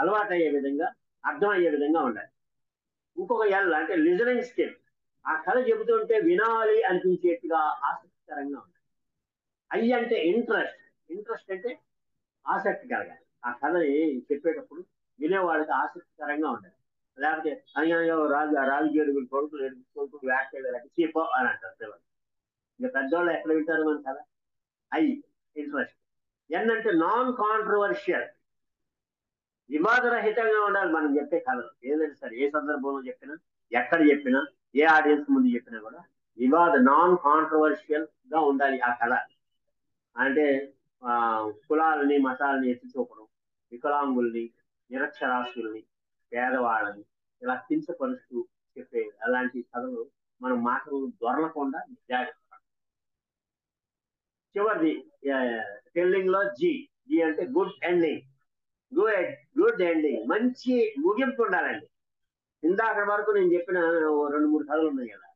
అలవాటు అయ్యే విధంగా, అర్థం అయ్యే విధంగా ఉండాలి. ఇంకొక ఎల్ అంటే లిజనింగ్ స్కిల్. ఆ కథ చెబుతుంటే వినాలి అనిపించేట్టుగా ఆసక్తికరంగా ఉండాలి. ఐ అంటే ఇంట్రెస్ట్ అంటే ఆసక్తి కలగాలి. ఆ కథని చెప్పేటప్పుడు వినేవాళ్ళకి ఆసక్తికరంగా ఉండాలి. లేకపోతే అయ్యో రాజుగేడుగులు కొడుకులు వ్యాఖ్యలు చీపో అని అంటారు పిల్లలు. ఇంకా పెద్దవాళ్ళు ఎక్కడ వింటారు మన కథ? I interest. ఎన్ అంటే నాన్ కాంట్రవర్షియల్, వివాదరహితంగా ఉండాలి మనం చెప్పే కథలు. ఏదైనా సరే, ఏ సందర్భంలో చెప్పినా, ఎక్కడ చెప్పినా, ఏ ఆడియన్స్ ముందు చెప్పినా కూడా నాన్ కాంట్రవర్షియల్ గా ఉండాలి ఆ కథ. అంటే కులాలని, మతాలని ఎత్తి చూపడం, వికలాంగుల్ని, నిరక్షరాస్యుల్ని, పేదవాళ్ళని ఇలా కించపరుస్తూ చెప్పే అలాంటి కథలు మనం మాటలు దొరలకుండా జాగ్రత్త. చివరిది టెల్లింగ్ లో జీ అంటే గుడ్ ఎండింగ్. గుడ్ ఎండింగ్, మంచి ముగింపు ఉండాలండి. ఇందాక వరకు నేను చెప్పిన 2-3 కథలు ఉన్నాయి కదా,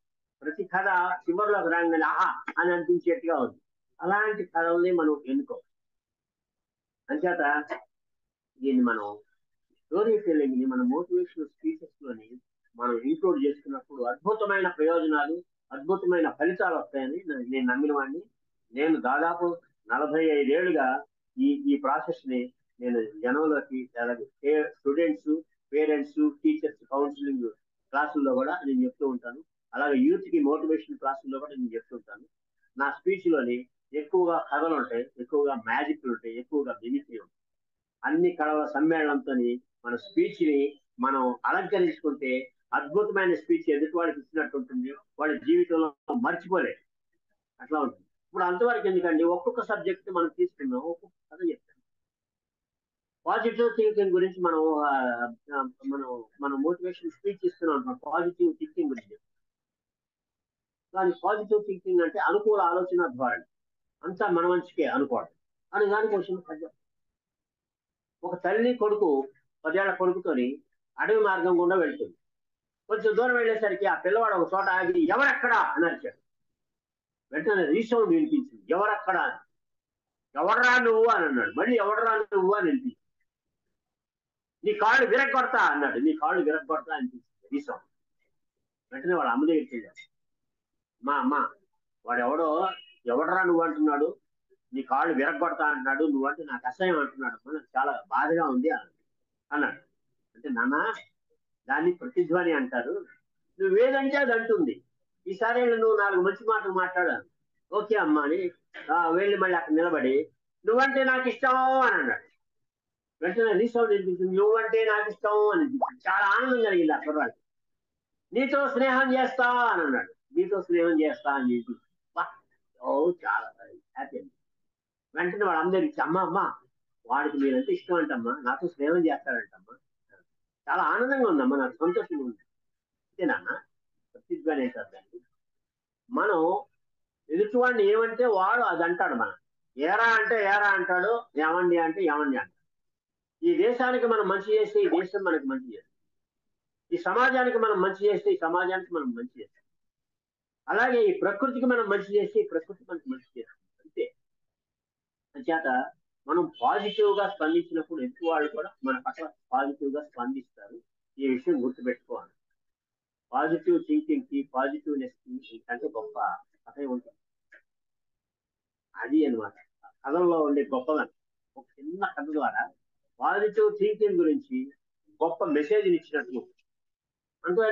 ప్రతి కథ చివరిలోకి రాగానే ఆహా అని అనిపించేట్టుగా ఉంది. అలాంటి కథల్ని మనం ఎన్నుకోవాలి. అంచేత దీన్ని మనం స్టోరీ టెల్లింగ్ ని మన మోటివేషనల్ స్పీచెస్ లోని మనం ఇంక్లూడ్ చేసుకున్నప్పుడు అద్భుతమైన ప్రయోజనాలు, అద్భుతమైన ఫలితాలు వస్తాయని నేను నమ్మిన వాడిని. నేను దాదాపు 45 ఏళ్ళుగా ఈ ప్రాసెస్ ని నేను జనంలోకి, స్టూడెంట్స్, పేరెంట్స్, టీచర్స్, కౌన్సిలింగ్ క్లాసుల్లో కూడా నేను చెప్తూ ఉంటాను. అలాగే యూత్ కి మోటివేషన్ క్లాసుల్లో కూడా నేను చెప్తూ ఉంటాను. నా స్పీచ్ లోని ఎక్కువగా కథలు ఉంటాయి, ఎక్కువగా మ్యాజిక్లు ఉంటాయి, ఎక్కువగా మిమిక్రీ ఉంటాయి. అన్ని కళల సమ్మేళనంతో మన స్పీచ్ ని మనం అలంకరించుకుంటే అద్భుతమైన స్పీచ్ ఎదుటి వాడికి ఇచ్చినట్టు ఉంటుంది, వాడి జీవితంలో మర్చిపోలేదు. అట్లా ఉంటుంది. ఇప్పుడు అంతవరకు ఎందుకండి, ఒక్కొక్క సబ్జెక్ట్ మనం తీసుకున్నాం, ఒక్కొక్క కథ చెప్తాం. పాజిటివ్ థింకింగ్ గురించి మనం మనం మోటివేషన్ స్పీచ్ ఇస్తున్నాం పాజిటివ్ థింకింగ్ గురించి. కానీ పాజిటివ్ థింకింగ్ అంటే అనుకూల ఆలోచన ద్వారా అంతా మన మంచికే అనుకోవడం అని దానికి వచ్చిన పద్యం. ఒక తల్లి కొడుకు 10 ఏళ్ల కొడుకుతోని అడవి మార్గం గుండా వెళ్తుంది. కొంచెం దూరం వెళ్ళేసరికి ఆ పిల్లవాడు ఒక చోట ఆగి ఎవరెక్కడా అని అరిచాడు. వెంటనే రీసౌండ్ వినిపించింది, ఎవరెక్కడా అని. ఎవడరా నువ్వు అని అన్నాడు. మళ్ళీ ఎవడరా నువ్వు అని వినిపించింది. నీ కాళ్ళు విరగొడతా అన్నాడు. నీ కాళ్ళు విరగొడతా అనిపించింది రీసౌండ్. వెంటనే వాళ్ళ అమ్మ దగ్గరికి వెళ్ళాడు. అమ్మ వాడు ఎవడరా నువ్వు అంటున్నాడు, నీ కాళ్ళు విరగొడతా అంటున్నాడు, నువ్వంటే నాకు అసహ్యం అంటున్నాడు, నాకు చాలా బాధగా ఉంది అన్నాడు. అంటే నాన్న దాన్ని ప్రతిధ్వని అంటారు, నువ్వేదంటే అది అంటుంది, ఈసారి నువ్వు 4 మంచి మాటలు మాట్లాడాను. ఓకే అమ్మా అని వెళ్ళి మళ్ళీ అక్కడ నిలబడి నువ్వంటే నాకు ఇష్టం అని అన్నాడు. వెంటనే రీసౌండ్ వినిపించింది, నువ్వంటే నాకు ఇష్టం అని. చాలా ఆనందం కలిగింది ఆ కుర్రాడికి. నీతో స్నేహం చేస్తా అని అన్నాడు. నీతో స్నేహం చేస్తా అని చెప్పి చాలా హ్యాపీ అండి. వెంటనే వాడు అందరికి ఇచ్చి అమ్మ వాడికి మీరంటే ఇష్టం అంటమ్మా, నాతో స్నేహం చేస్తాడంటమ్మా, చాలా ఆనందంగా ఉందమ్మా, నాకు సంతోషంగా ఉంది. అంతేనా ప్రతిజ్ఞానం ఏంటండి, మనం ఎదుటివాడిని ఏమంటే వాడు అది అంటాడు. మనం ఏరా అంటే ఏరా అంటాడు, ఏమండి అంటే ఏమండి అంటాడు. ఈ దేశానికి మనం మంచి చేస్తే ఈ దేశం మనకి మంచి చేస్తుంది. ఈ సమాజానికి మనం మంచి చేస్తే ఈ సమాజానికి మనం మంచి చేస్తాం. అలాగే ఈ ప్రకృతికి మనం మంచి చేస్తే ఈ ప్రకృతి మనకి మంచి చేస్తుంది. అంతే. అంచేత మనం పాజిటివ్ గా స్పందించినప్పుడు ఎదుటి వాళ్ళు కూడా మన పట్ల పాజిటివ్ గా స్పందిస్తారు. ఈ విషయం గుర్తుపెట్టుకోవాలి. పాజిటివ్ థింకింగ్ కి పాజిటివ్నెస్ కి అంటే గొప్ప కథ ఉంటుంది. అది అనమాట కథల్లో ఉండే గొప్పదని. ఒక చిన్న కథ ద్వారా పాజిటివ్ థింకింగ్ గురించి గొప్ప మెసేజ్ ఇచ్చినట్టు. అంటే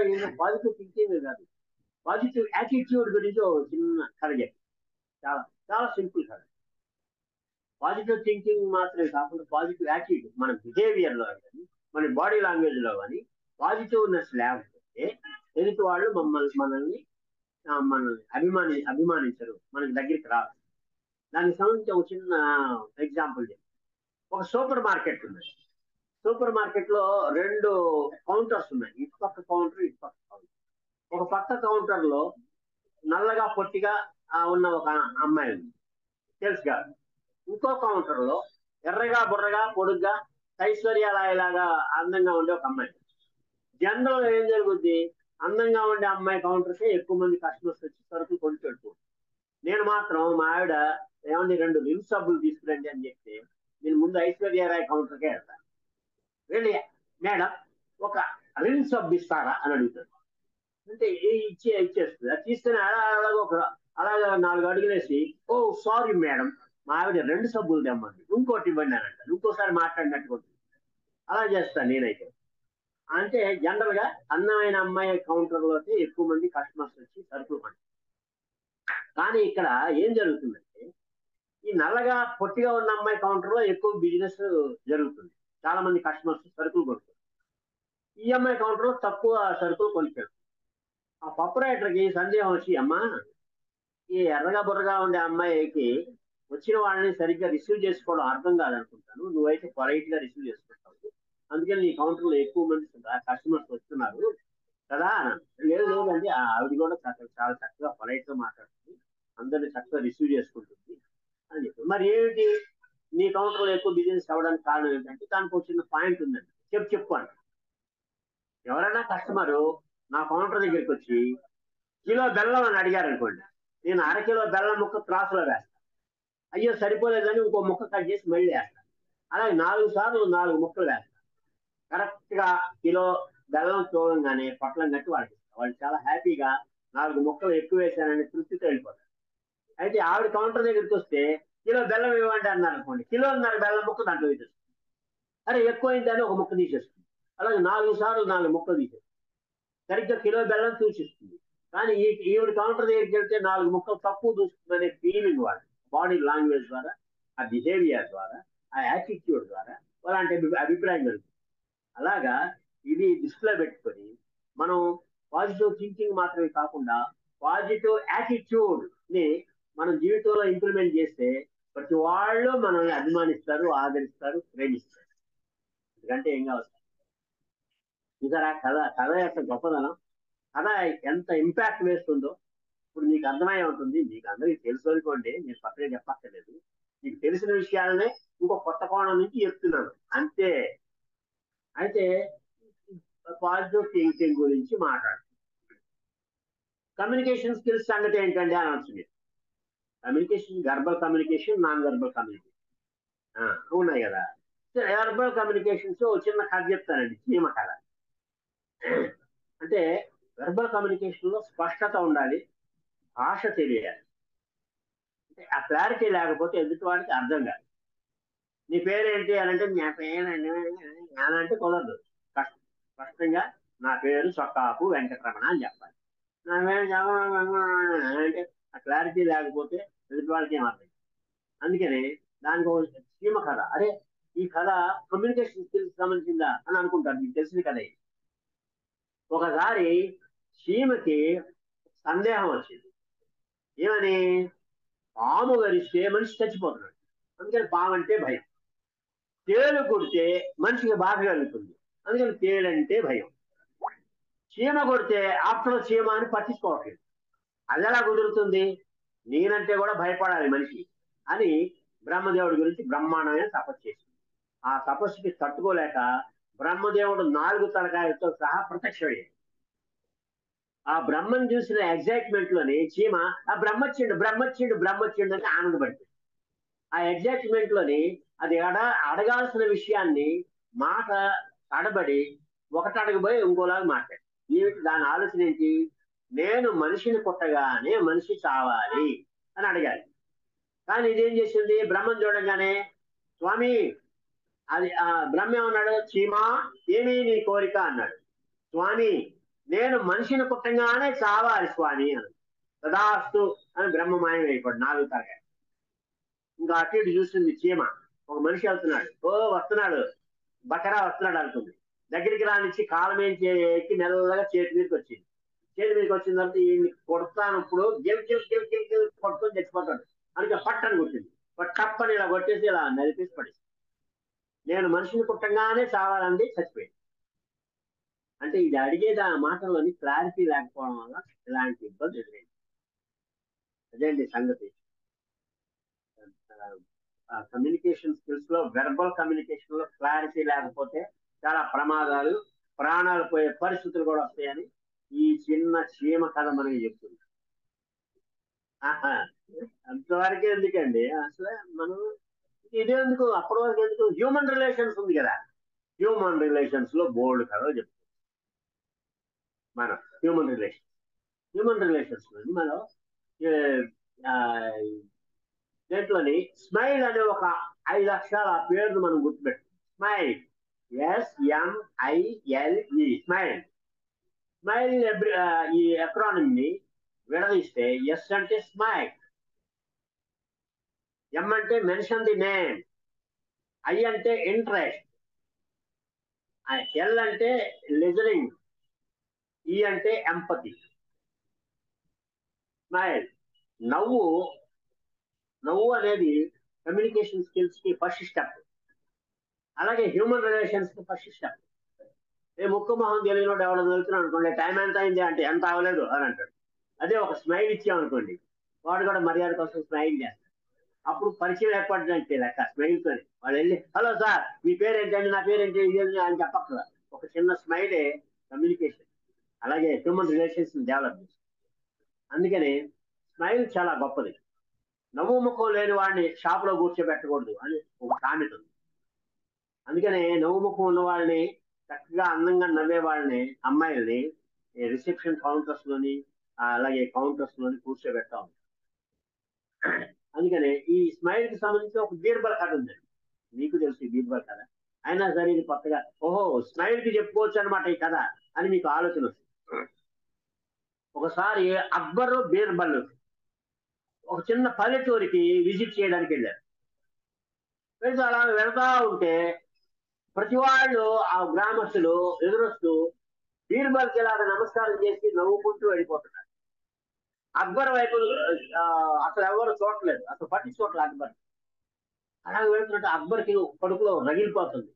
పాజిటివ్ థింకింగ్ కాదు, పాజిటివ్ యాటిట్యూడ్ గురించి ఒక చిన్న కథ చెప్పి, చాలా చాలా సింపుల్ కథ. పాజిటివ్ థింకింగ్ మాత్రమే కాకుండా పాజిటివ్ యాటిట్యూడ్ మన బిహేవియర్ లో కానీ మన బాడీ లాంగ్వేజ్ లో కానీ పాజిటివ్నెస్ లేకపోతే ఎదుటి వాళ్ళు మనల్ని అభిమానించరు, మనకి దగ్గరికి రాదు. దానికి సంబంధించి ఒక చిన్న ఎగ్జాంపుల్ చెప్పి, ఒక సూపర్ మార్కెట్ ఉంది. సూపర్ మార్కెట్ లో 2 కౌంటర్స్ ఉన్నాయి, ఇటు పక్క కౌంటర్ ఇటు పక్క కౌంటర్. ఒక పక్క కౌంటర్ లో నల్లగా పొట్టిగా ఉన్న ఒక అమ్మాయి ఉంది, తెలుసు కాదు. ఇంకో కౌంటర్ లో ఎర్రగా బుర్రగా పొడుగ్గా ఐశ్వర్యాలాగా అందంగా ఉండే ఒక అమ్మాయి. జనరల్ ఏం జరుగుద్ది, అందంగా ఉండే అమ్మాయి కౌంటర్కే ఎక్కువ మంది కస్టమర్స్ వచ్చి సరుకులు కొని పెట్టుకోండి. నేను మాత్రం మా ఆవిడ ఏమండి 2 రిమ్ సబ్బులు తీసుకురండి అని చెప్తే నేను ముందు ఐశ్వర్యరాయ్ కౌంటర్కే వెళ్తాను. వెళ్ళి మేడం ఒక రిమ్ సబ్బు ఇస్తారా అని అడుగుతాడు. అంటే ఇచ్చేస్తుంది. అది తీసుకుని అలాగా 4 అడుగులు వేసి, ఓ సారీ మేడం మా ఆవిడ 2 సబ్బులు తెమ్మండి, ఇంకోటి ఇవ్వండి అని అంటాను. ఇంకోసారి మాట్లాడినట్టు అలా చేస్తాను నేనైతే. అంటే జనరల్ గా అందమైన అమ్మాయి కౌంటర్ లోకి ఎక్కువ మంది కస్టమర్స్ వచ్చి సరుకులు కొంటారు. కానీ ఇక్కడ ఏం జరుగుతుందంటే ఈ నల్లగా పొట్టిగా ఉన్న అమ్మాయి కౌంటర్ లో ఎక్కువ బిజినెస్ జరుగుతుంది, చాలా మంది కస్టమర్స్ సరుకులు కొంటారు. ఈ అమ్మాయి కౌంటర్ లో తక్కువ సరుకులు కొనిపెడతారు. ఆ ప్రొపరైటర్ కి సందేహం వచ్చి, అమ్మా ఈ ఎర్రగా బుర్రగా ఉండే అమ్మాయికి వచ్చిన వాళ్ళని సరిగ్గా రిసీవ్ చేసుకోవడం అర్థం కాదనుకుంటాను, నువ్వైతే పొలైట్ గా రిసీవ్ చేసుకుంటావు, అందుకని నీ కౌంటర్ లో ఎక్కువ మంది కస్టమర్స్ వస్తున్నారు కదా అని. లేదండి ఆవిడ కూడా చాలా చక్కగా పొలైట్ గా మాట్లాడుతుంది, అందరిని చక్కగా రిసీవ్ చేసుకుంటుంది అని చెప్పి. మరి ఏమిటి నీ కౌంటర్ లో ఎక్కువ బిజినెస్ అవ్వడానికి కారణం ఏంటంటే దానికి వచ్చిన పాయింట్ ఉందండి, చెప్పు అంట. ఎవరైనా కస్టమరు నా కౌంటర్ దగ్గరికి వచ్చి కిలో బెల్లం అని అడిగారు అనుకోండి, నేను 1/2 కిలో బెల్లం ముక్క త్రాసులో వేస్తాను. అయ్యో సరిపోలేదని ఇంకో ముక్క కట్ చేసి మళ్ళీ వేస్తాను. అలాగే 4 సార్లు 4 ముక్కలు వేస్తాను. కరెక్ట్ గా కిలో బెల్లం చూడంగానే పొట్లం కట్టి వాళ్ళకి ఇస్తాను. వాళ్ళు చాలా హ్యాపీగా 4 ముక్కలు ఎక్కువ వేసానని తృప్తితో వెళ్ళిపోతారు. అయితే ఆవిడ కౌంటర్ దగ్గరికి వస్తే కిలో బెల్లం ఇవ్వండి అన్నారు అనుకోండి, 1.5 బెల్లం ముక్క దాంట్లో వేసేస్తుంది. అరే ఎక్కువైందని ఒక ముక్క తీసేస్తుంది. అలాగే 4 సార్లు 4 ముక్కలు తీసేస్తుంది. సరిగ్గా కిలో బెల్లం సూచిస్తుంది. కానీ ఈవిడ కౌంటర్ దగ్గరికి వెళ్తే 4 ముక్కలు తక్కువ చూస్తుందనే ఫీలింగ్ వాళ్ళు బాడీ లాంగ్వేజ్ ద్వారా, ఆ బిహేవియర్ ద్వారా, ఆ యాటిట్యూడ్ ద్వారా అలాంటి అభిప్రాయం కలుగుతుంది. అలాగా ఇది దృష్టిలో పెట్టుకొని మనం పాజిటివ్ థింకింగ్ మాత్రమే కాకుండా పాజిటివ్ యాటిట్యూడ్ ని మనం జీవితంలో ఇంప్లిమెంట్ చేస్తే ప్రతి వాళ్ళు మనల్ని అభిమానిస్తారు, ఆదరిస్తారు, ప్రేమిస్తారు. ఎందుకంటే ఏం కావచ్చు చూసారా కథ కథ యొక్క గొప్పదనం, కథ ఎంత ఇంపాక్ట్ వేస్తుందో ఇప్పుడు మీకు అర్థమై ఉంటుంది. మీకు అందరికీ తెలుసు అనుకోండి, నేను పక్కనే చెప్పక్కర్లేదు. మీకు తెలిసిన విషయాలనే ఇంకో కొత్త కోణం నుంచి చెప్తున్నాను అంతే. అయితే పాజిటివ్ థింకింగ్ గురించి మాట్లాడు. కమ్యూనికేషన్ స్కిల్స్ సంగతి ఏంటండి అని అనుకుంది. Communication, verbal communication, non verbal communication ఉన్నాయి కదా. వెర్బల్ కమ్యూనికేషన్స్ చిన్న కథ చెప్తానండి, చీమ కథ. అంటే వెర్బల్ కమ్యూనికేషన్ లో స్పష్టత ఉండాలి, భాష తెలియాలి. అంటే ఆ క్లారిటీ లేకపోతే ఎదుటి వాడికి అర్థం కాదు. నీ పేరేంటి అని అంటే నా పేరు అంటే కుదరదు. స్పష్టంగా నా పేరు చొక్కాపు వెంకటరమణ అని చెప్పాలి. నా పేరు అంటే ఆ క్లారిటీ లేకపోతే ఎదుటి వాళ్ళకి ఏం అర్థం. అందుకని దానికి ఒక చీమ కథ. అరే ఈ కథ కమ్యూనికేషన్ స్కిల్స్ సంబంధించిందా అని అనుకుంటారు. మీకు తెలిసిన కథ. ఒకసారి చీమకి సందేహం వచ్చింది. ఏమని? పాము గరిస్తే మనిషి చచ్చిపోతున్నాడు, అందుకని పాము అంటే భయం. తేలు కొడితే మనిషికి బాధ కలుగుతుంది, అందుకని తేలంటే భయం. చీమ కొడితే ఆఫ్టర్ చీమ అని పట్టించుకోవట్లేదు. అది ఎలా కుదురుతుంది? నేనంటే కూడా భయపడాలి మనిషి అని బ్రహ్మదేవుడి గురించి బ్రహ్మాండమైన తపస్సు చేసింది. ఆ తపస్సుకి తట్టుకోలేక బ్రహ్మదేవుడు 4 తలకాయలతో సహా ప్రత్యక్షమయ్యాడు. ఆ బ్రహ్మను చూసిన ఎగ్జైట్మెంట్ లోని చీమ ఆ బ్రహ్మచ్చిండు బ్రహ్మచ్చిండు బ్రహ్మచ్చిండు అని ఆనందపడింది. ఆ ఎగ్జైట్మెంట్ లోని అది అడగాల్సిన విషయాన్ని మాట తడబడి ఒకటి అడగబోయి ఇంకోలాగా మాట్లాడు. దాని ఆలోచన ఏంటి? నేను మనిషిని పుట్టగానే మనిషి చావాలి అని అడగాలి. కానీ ఇదేం చేసింది? బ్రహ్మను చూడగానే స్వామి అది బ్రహ్మ ఏమన్నాడు? చీమా ఏమీ నీ కోరిక అన్నాడు. స్వామి నేను మనిషిని పుట్టంగానే చావాలి స్వామి అని. తదాస్తు అని బ్రహ్మమాయం అయిపోయాడు 4 తరగతి. ఇంకా అటు ఇటు చూసింది చీమ. ఒక మనిషి వెళ్తున్నాడు, వస్తున్నాడు, బకరా వస్తున్నాడు అనుకుంది. దగ్గరికి రానిచ్చి కాలం ఎక్కి మెల్లగా చేతి మీదకి వచ్చింది. చేతి మీదకి వచ్చిన తర్వాత ఈయన్ని కొడతాను ఇప్పుడు గిల్ గిల్ గిల్ గిల్ గిల్ కొట్టుకొని చచ్చిపోతాడు అందుకే పట్టని కొట్టింది. టప్పని ఇలా కొట్టేసి ఇలా నలిపేసి పడేసి నేను మనిషిని పుట్టంగానే చావాలండి, చచ్చిపోయింది. అంటే ఇది అడిగేది ఆ మాటల్లోని క్లారిటీ లేకపోవడం వల్ల ఇలాంటి ఇబ్బంది ఎదురైంది. అదేంటి సంగతి. కమ్యూనికేషన్ స్కిల్స్ లో, వెర్బల్ కమ్యూనికేషన్ లో క్లారిటీ లేకపోతే చాలా ప్రమాదాలు, ప్రాణాలు పోయే పరిస్థితులు కూడా వస్తాయని ఈ చిన్న చీమ కథ మనకి చెప్తుంది. అంతవరకే ఎందుకండి అసలు మనం ఇదే ఎందుకు, అప్పటి వరకు ఎందుకు? హ్యూమన్ రిలేషన్స్ ఉంది కదా, హ్యూమన్ రిలేషన్స్ లో బోల్డ్ కథ చెప్తుంది. మనం హ్యూమన్ రిలేషన్స్ మనం దేంట్లోని స్మైల్ అనే ఒక 5 అక్షరాల పేరును మనం గుర్తుపెట్టాం. Smile, SMILE, smile. స్మైల్ ఈ ఎక్రానిమ్ ని విడదీస్తే ఎస్ అంటే స్మైల్, ఎం అంటే మెన్షన్ ది నేమ్, ఐ అంటే ఇంట్రెస్ట్, ఎల్ అంటే లిజనింగ్, ఈ అంటే ఎంపతి. స్మైల్. నవ్వు అనేది కమ్యూనికేషన్ స్కిల్స్ కి ఫస్ట్ స్టెప్. అలాగే హ్యూమన్ రిలేషన్స్ కి ఫస్ట్ స్టెప్. ముక్కు మొహం తెలియనోడు ఎవడో వెళ్తున్నాడు అనుకోండి, టైం ఎంత అయింది అంటే ఎంత అవ్వలేదు అని అంటాడు. అదే ఒక స్మైల్ ఇచ్చామనుకోండి, వాడు కూడా మర్యాద కోసం స్మైల్ చేస్తాడు. అప్పుడు పరిచయం ఏర్పడినట్టే లెక్క స్మైల్తోనే. వాళ్ళు వెళ్ళి హలో సార్ మీ పేరు ఏంటండి, నా పేరు ఏంటి ఇది అని చెప్పక్కర్లా, ఒక చిన్న స్మైలే కమ్యూనికేషన్. అలాగే హ్యూమన్ రిలేషన్స్ డెవలప్ చేస్తుంది. అందుకని స్మైల్ చాలా గొప్పది. నవ్వు ముఖం లేని వాడిని షాప్ లో కూర్చోబెట్టకూడదు అని ఒక కామెంట్ ఉంది. అందుకనే నవ్వు ముఖం ఉన్న వాళ్ళని, చక్కగా అందంగా నవ్వే వాళ్ళని, అమ్మాయిల్ని రిసెప్షన్ కౌంటర్స్ లోని అలాగే కౌంటర్స్ లోని కూర్చోబెడతాం. అందుకనే ఈ స్మైల్ కి సంబంధించి ఒక బీర్బల్ కథ ఉందండి, మీకు తెలుసు ఈ బీర్బల్ కథ. అయినా సరే ఇది కొత్తగా ఓహో స్మైల్ కి చెప్పుకోవచ్చు అనమాట ఈ కథ అని మీకు ఆలోచన వస్తుంది. ఒకసారి అక్బర్, బీర్బల్ ఒక చిన్న పల్లెటూరికి విజిట్ చేయడానికి వెళ్ళారు. వెళ్తే అలా వెళ్తా ఉంటే ప్రతి వాళ్ళు ఆ గ్రామస్తులు ఎదురొస్తూ బీర్బల్కి ఇలాగ నమస్కారం చేసి నవ్వుకుంటూ వెళ్ళిపోతున్నారు. అక్బర్ వైపు అసలు ఎవరు చూడలేదు, అసలు పట్టించుకోవట్లేదు అక్బర్. అలాగే వెళ్తున్నట్టు అక్బర్కి కడుపులో రగిలిపోతుంది.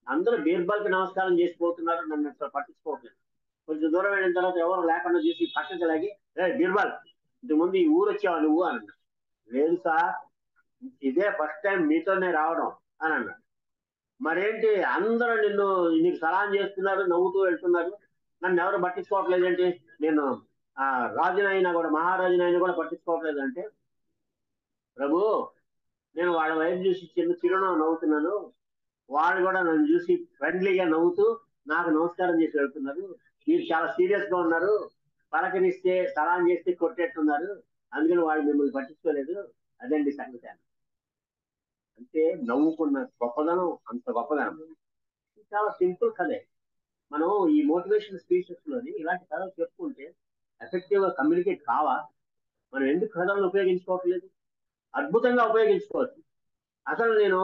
అందరూ బీర్బల్కి నమస్కారం చేసిపోతున్నారు, నన్ను అసలు పట్టించుకోవట్లేదు. కొంచెం దూరం వెళ్ళిన తర్వాత ఎవరు లేకుండా చూసి పక్కకి లాగి, బీర్బల్ ఇంతకుముందు ఈ ఊరు వచ్చావా నువ్వు అని అన్నాడు. లేదు సార్, ఇదే ఫస్ట్ టైం మీతోనే రావడం అని అన్నాడు. మరేంటి అందరూ నీకు సలాం చేస్తున్నారు, నవ్వుతూ వెళ్తున్నారు, నన్ను ఎవరు పట్టించుకోవట్లేదంటే, నేను రాజునైనా కూడా మహారాజునైనా కూడా పట్టించుకోవట్లేదు అంటే, ప్రభు నేను వాళ్ళ వైపు చూసి చిరునవ్వు నవ్వుతున్నాను, వాళ్ళు కూడా నన్ను చూసి ఫ్రెండ్లీగా నవ్వుతూ నాకు నమస్కారం చేసి వెళ్తున్నారు, మీరు చాలా సీరియస్ గా ఉన్నారు, పలకరిస్తే సలాం చేస్తే కొట్టేట్టున్నారు, అందుకని వాళ్ళు మిమ్మల్ని పట్టించుకోలేదు, అదండి సంగతి. అంటే నవ్వుకున్న గొప్పదనం అంత గొప్పదనం. చాలా సింపుల్ కథే. మనం ఈ మోటివేషన్ స్పీచెస్ లోని ఇలాంటి కథలు చెప్పుకుంటే ఎఫెక్టివ్ గా కమ్యూనికేట్ కావా? మనం ఎందుకు కథలను ఉపయోగించుకోవట్లేదు? అద్భుతంగా ఉపయోగించుకోవచ్చు. అసలు నేను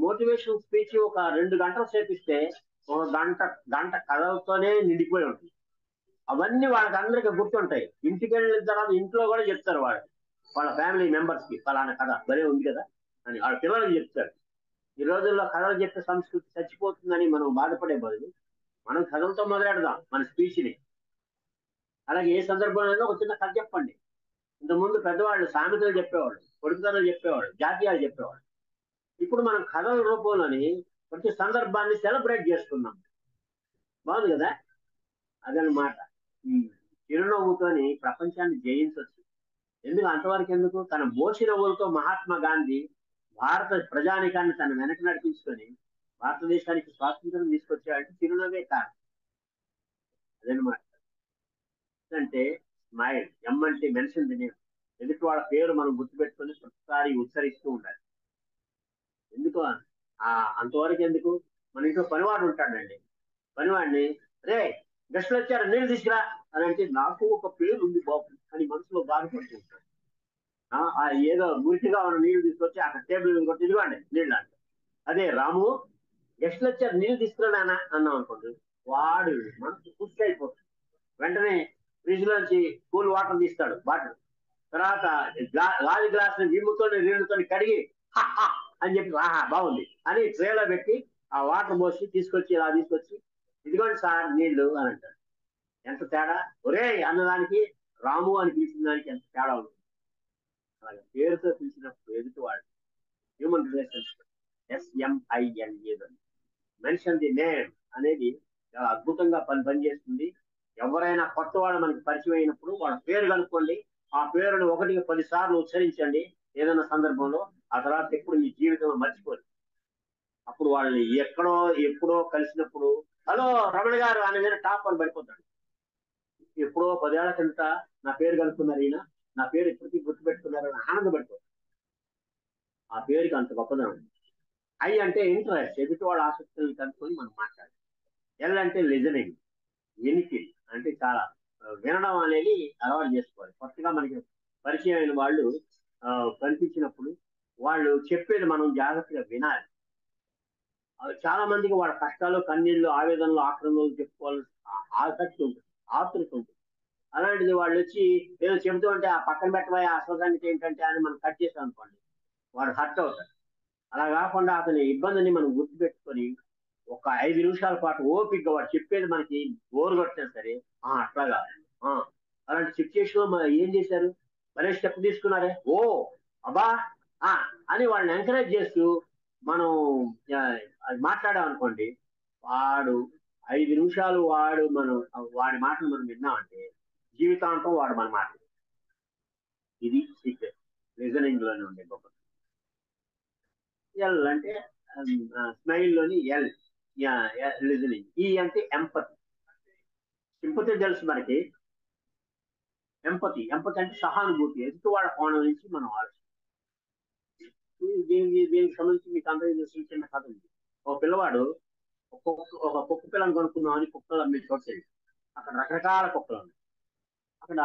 మోటివేషన్ స్పీచ్ ఒక 2 గంటలు సేపిస్తే ఒక గంట కథలతోనే నిండిపోయి ఉంటుంది. అవన్నీ వాళ్ళకి అందరికీ గుర్తుంటాయి. ఇంటికి వెళ్ళిన తర్వాత ఇంట్లో కూడా చెప్తారు వాళ్ళ ఫ్యామిలీ మెంబర్స్ కి, ఫలానా కథ భలే ఉంది కదా అని వాళ్ళ పిల్లలకి చెప్తారు. ఈ రోజుల్లో కథలు చెప్పే సంస్కృతి చచ్చిపోతుందని మనం బాధపడే బదులు మనం కథలతో మొదలెడదాం మన స్పీచ్ని. అలాగే ఏ సందర్భంలో ఒక చిన్న కథ చెప్పండి. ఇంతకుముందు పెద్దవాళ్ళు సామెతలు చెప్పేవాళ్ళు, పొడుగుదలు చెప్పేవాళ్ళు, జాతీయాలు చెప్పేవాళ్ళు. ఇప్పుడు మనం కథల రూపంలోని ప్రతి సందర్భాన్ని సెలబ్రేట్ చేసుకున్నాం. బాగుంది కదా? అదనమాట. ఈ చిరునవ్వుతోని ప్రపంచాన్ని జయించవచ్చు. అంతవరకు ఎందుకు? తన బోసి నవ్వులతో మహాత్మా గాంధీ భారత ప్రజానికాన్ని తన వెనక నడిపించుకొని భారతదేశానికి స్వాతంత్రం తీసుకొచ్చాడంటే చిరునవ్వే కాదు. అదనమాట. అంటే స్మైల్, ఎం అంటే మెన్షన్ ది నేమ్. ఎదుటి వాళ్ళ పేరు మనం గుర్తుపెట్టుకొని ప్రతిసారి ఉచ్చరిస్తూ ఉండాలి. ఎందుకు అంతవరకు ఎందుకు? మన ఇంట్లో పనివాడు ఉంటాడండి, పనివాడిని రే గెస్టులు వచ్చారు నీళ్ళు తీసుకురా అని అంటే, నాకు ఒక పేరు ఉంది బాబు అని మనసులో బాధపడుతూ ఉంటాడు. ఏదో మురికిగా ఉన్న నీళ్లు తీసుకొచ్చి అక్కడ టేబుల్ మీద కొట్టి ఇదిగోండి నీళ్ళు అంటే, అదే రాము గెస్టులు వచ్చారు నీళ్ళు తీసుకురానా అన్నాం అనుకోండి, వాడు మనసు పుష్టి అయిపోతుంది. వెంటనే ఫ్రిడ్జ్ లోంచి కూల్ వాటర్ తీస్తాడు బాటిల్, తర్వాత లారీ గ్లాస్ విమ్ముతో నీళ్ళతో కడిగి అని చెప్పి ఆహా బాగుంది అని ట్రేలో పెట్టి ఆ వాటర్ పోసి తీసుకొచ్చి ఇలా తీసుకొచ్చి ఇదిగోండి సార్ నీళ్లు అని అంటాడు. ఎంత తేడా! ఒరే అన్నదానికి రాము అని పిలిచిన దానికి ఎంత తేడా ఉంటుంది. అలాగే పేరుతో పిలిచినప్పుడు ఎదుటివాడు human relationship SMILE mention the name అనేది చాలా అద్భుతంగా పనిచేస్తుంది. ఎవరైనా కొత్త వాళ్ళు మనకి పరిచయం అయినప్పుడు వాళ్ళ పేరు కనుక్కోండి, ఆ పేరును 1కి 10 సార్లు ఉచ్చరించండి ఏదైనా సందర్భంలో. ఆ తర్వాత ఎప్పుడు మీ జీవితంలో మర్చిపోరు. అప్పుడు వాళ్ళని ఎప్పుడో కలిసినప్పుడు హలో రమణ గారు అనే మీద టాప్ అని పడిపోతాడు. ఎప్పుడో 10 ఏళ్ల కిందట నా పేరు కనుక్కున్నారు, ఈయన నా పేరు ఇప్పటికీ గుర్తుపెట్టుకున్నారు అని ఆనందపడిపోతాడు. ఆ పేరుకి అంత గొప్పదనం. ఐ అంటే ఇంట్రెస్ట్, ఎదుటి వాళ్ళ ఆసక్తులను కనుక్కొని మనం మాట్లాడాలి. ఎల్ అంటే లిజనింగ్, వినికి అంటే చాలా వినడం అనేది అలవాటు చేసుకోవాలి. కొత్తగా మనకి పరిచయం అయిన వాళ్ళు కనిపించినప్పుడు వాళ్ళు చెప్పేది మనం జాగ్రత్తగా వినాలి. చాలా మందికి వాళ్ళ కష్టాలు, కన్నీళ్లు, ఆవేదనలు, ఆక్రమణలు చెప్పుకోవాల్సిన ఆసక్తి ఉంటుంది, ఆతృత ఉంటుంది. అలాంటిది వాళ్ళు వచ్చి ఏదో చెబుతూ ఉంటే ఆ పక్కన పెట్టబోయే అసలు ఏంటంటే అని మనం కట్ చేసాం అనుకోండి, వాడు హర్ట్ అవుతాడు. అలా కాకుండా అతని ఇబ్బందిని మనం గుర్తుపెట్టుకొని ఒక 5 నిమిషాల పాటు ఓపికగా వాడు చెప్పేది మనకి బోరు కొట్టినా సరే అట్లాగా అలాంటి సిచ్యుయేషన్ లో మనం ఏం చేశారు, మరే స్టెప్ తీసుకున్నారే, ఓ అబ్బా అని వాళ్ళని ఎంకరేజ్ చేస్తూ మనం మాట్లాడాం అనుకోండి, వాడు 5 నిమిషాలు వాడి మాటలు మనం విన్నామంటే జీవితాంతం వాడు మన మాట. ఇది సీక్రెట్ లిజనింగ్ లోనే ఉండే గొప్ప. ఎల్ అంటే స్మైల్ లోని ఎల్ లిజనింగ్. ఈ అంటే ఎంపతి. సింపతి తెలుసు మనకి. ఎంపతి అంటే సహానుభూతి, ఎదుటి వాళ్ళ కోణం నుంచి మనం ఆలోచన. దీనికి సంబంధించి మీకు అందరికీ తెలిసిన చిన్న కథ ఉంది. ఒక పిల్లవాడు ఒక కుక్క పిల్లని కొనుక్కుందాం అని కుక్కలు అమ్మే చోటు. అక్కడ రకరకాల కుక్కలు ఉన్నాయి. అక్కడ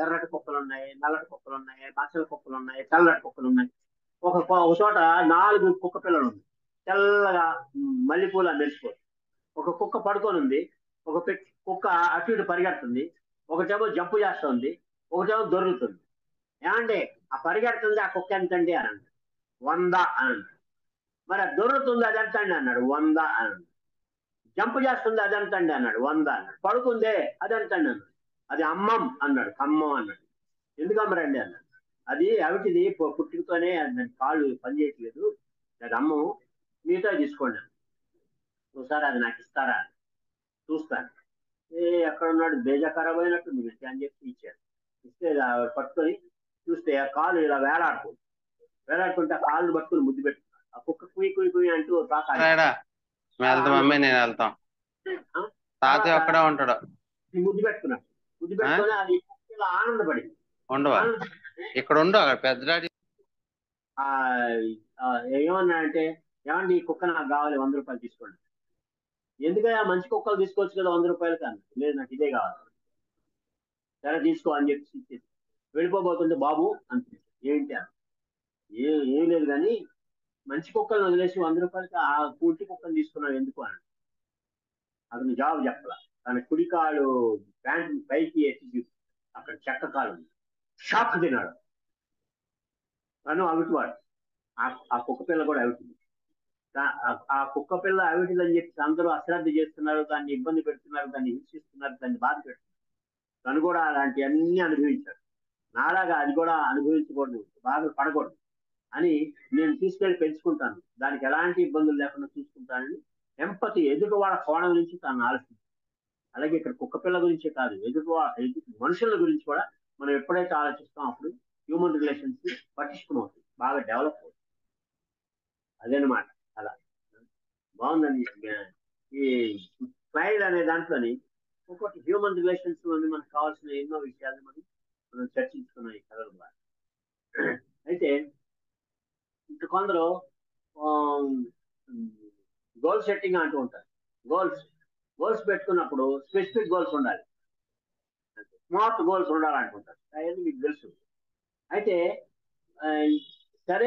ఎర్రటి కుక్కలు ఉన్నాయి, నల్లటి కుక్కలు ఉన్నాయి, మచ్చల కుక్కలు ఉన్నాయి, తెల్లటి కుక్కలు ఉన్నాయి. ఒక చోట 4 కుక్క పిల్లలు ఉన్నాయి, తెల్లగా మల్లెపూల మెరిసిపోయి. ఒక కుక్క పడుకొని ఉంది, ఒక కుక్క అటు ఇటు పరిగెడుతుంది, ఒకటేమో జంపు చేస్తుంది, ఒకటేమో దొరుకుతుంది. ఏమంటే ఆ పరిగెడుతుంది ఆ కుక్క ఎంతండి అని అంటే 100 అని. మరి అది దొరుకుతుంది అదంతండి అన్నాడు 100 అన్నాడు. జంప్ చేస్తుంది అదంతండి అన్నాడు 100 అన్నాడు. పడుకుందే అదంతండి అన్నాడు. అది అమ్మం అన్నాడు. ఖమ్మం అన్నాడు. ఎందుకు అమ్మరండి అన్నాడు. అది అవిటిది పుట్టుకతోనే దాని కాళ్ళు పనిచేయట్లేదు, అది అమ్మం, మీతో తీసుకోండి. ఒకసారి అది నాకు ఇస్తారా చూస్తాను. ఎక్కడ ఉన్నాడు, బేజా ఖరాబ్ అయినట్టు మీరు అని చెప్పి ఇచ్చారు. ఇస్తే పట్టుకొని చూస్తే ఆ కాలు ఇలా వేలాడుతుంటే ఆ కాళ్ళు పట్టుకుని ముద్దు పెట్టుకున్నాడు. ఆ కుక్క కుయ్ కుయ్ కుయ్ అంటూ మమ్మీ నేను వెళ్తాం. తాతయ్య ఒక్కడే ఉంటాడు. ముద్దు పెట్టుకున్నాడు. ముద్దు పెట్టుకొని అది ఇలా ఆనందపడింది. ఉండవా ఇక్కడ ఉండు, అక్కడ పెద్ద డాడీ ఏమన్నాడంటే, ఏమండి ఈ కుక్క నాకు కావాలి, 100 రూపాయలు తీసుకోండి. ఎందుకయ్యా మంచి కుక్కలు తీసుకోవచ్చు కదా 100 రూపాయలు కానీ. లేదు నాకు ఇదే కావాలి. సరే తీసుకో అని చెప్పి వెళ్ళిపోబోతుంటే బాబు అంటే ఏంటి ఏం లేదు కానీ మంచి కుక్కలను వదిలేసి 100 రూపాయలకి ఆ పూర్తి కుక్కను తీసుకున్నావు ఎందుకు అని అతను జవాబు చెప్పాల. తన కుడికాలు ప్యాంట్ పైకి ఎత్తి అక్కడ చెక్క కాలు షాక్ తిన్నాడు. తను అవిటివాడు. ఆ కుక్క పిల్ల కూడా అవిటింది. ఆ కుక్క పిల్ల అవిటిదని చెప్పి అందరూ అశ్రద్ధ చేస్తున్నారు, దాన్ని ఇబ్బంది పెడుతున్నారు, దాన్ని హింసిస్తున్నారు, దాన్ని బాధ పెడుతున్నారు. తను కూడా అలాంటి అన్ని అనుభవించాడు. నాలాగా అది కూడా అనుభవించకూడదు, బాగా పడకూడదు అని నేను తీసుకెళ్లి పెంచుకుంటాను, దానికి ఎలాంటి ఇబ్బందులు లేకుండా చూసుకుంటానని ఎంపతి ఎదుటి వాళ్ళ కోణం నుంచి తాను ఆలోచించాను. అలాగే ఇక్కడ కుక్క పిల్ల గురించే కాదు, ఎదుటి మనుషుల గురించి కూడా మనం ఎప్పుడైతే ఆలోచిస్తాం అప్పుడు హ్యూమన్ రిలేషన్స్ పటిష్టమవుతుంది, బాగా డెవలప్ అవుతుంది. అదేనమాట. అలా బాగుందండి. ఈ స్మైల్ అనే దాంట్లోని ఇంకోటి హ్యూమన్ రిలేషన్స్ అని మనకు కావాల్సిన ఎన్నో విషయాలు మనం చర్చించుకున్నాం ఈ కథల ద్వారా. అయితే ఇంక కొందరు గోల్ సెట్టింగ్ అంటూ ఉంటారు. గోల్స్ పెట్టుకున్నప్పుడు స్పెసిఫిక్ గోల్స్ ఉండాలి, స్మార్ట్ గోల్స్ ఉండాలనుకుంటారు. అవన్నీ మీకు తెలుసు. అయితే సరే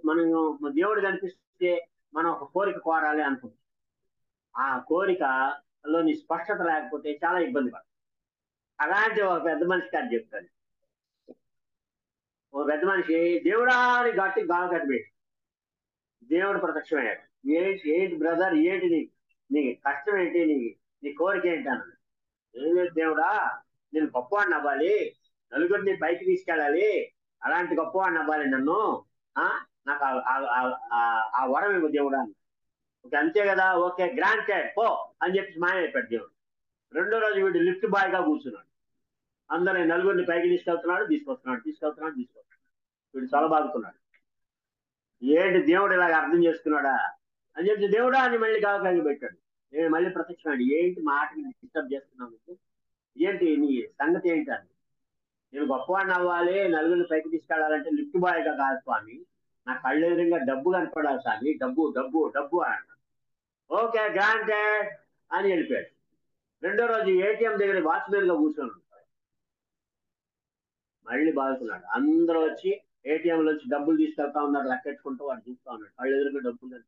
మనం దేవుడు కనిపిస్తే మనం ఒక కోరిక కోరాలి అనుకుంటాం. ఆ కోరికలోని స్పష్టత లేకపోతే చాలా ఇబ్బంది పడతాం. అలాంటి ఒక పెద్ద మనిషి అది చెప్తాను. ఒక పెద్ద మనిషి దేవుడా అని గట్టి గాలి కట్టిపెట్టి దేవుడు ప్రత్యక్షమయ్యాడు. ఏంటి బ్రదర్, ఏంటి నీ కష్టం ఏంటి, నీ కోరిక ఏంటి అన్నాడు. ఏం లేదు దేవుడా, నేను గొప్పవాడిని అవ్వాలి, నలుగురిని పైకి తీసుకెళ్ళాలి, అలాంటి గొప్పవాడిని అవ్వాలి, నన్ను నాకు ఆ వరం ఇవ్వు దేవుడా అని. ఓకే అంతే కదా, ఓకే గ్రాంటెడ్ పో అని చెప్పి మాయమైపోయాడు దేవుడు. రెండో రోజు వీడు లిఫ్ట్ బాయ్ గా కూర్చున్నాడు. అందరిని నలుగురిని పైకి తీసుకొస్తున్నాడు. వీడు చాలా బాగుతున్నాడు. ఏంటి దేవుడు ఇలాగ అర్థం చేసుకున్నాడా అని చెప్పి దేవుడా అని మళ్ళీ కావకాగి పెట్టాడు. నేను మళ్ళీ ప్రత్యక్షమాడు. ఏంటి మాటకి డిస్టర్బ్ చేస్తున్నావు, ఏంటి నీ సంగతి ఏంటి అని. నేను గొప్పవాడిని అవ్వాలి, నలుగురిని పైకి తీసుకెళ్ళాలంటే లిఫ్ట్ బాయ్గా కాదు స్వామి, నా కళ్ళ ఎదురుగా డబ్బు కనపడాలి స్వామి, డబ్బు అని. ఓకే గ్రాంటెడ్ అని వెళ్ళిపోయాడు. రెండో రోజు ఏటీఎం దగ్గర వాచ్మెన్ గా కూర్చొని ఉంటాడు. మళ్ళీ బాగుతున్నాడు. అందరూ వచ్చి ఏటీఎం నుంచి డబ్బులు తీసుకెళ్తా ఉన్నారు, లెక్కెట్టుకుంటూ వాడు చూస్తా ఉన్నాడు. కళ్ళ ఎదురుగా డబ్బులు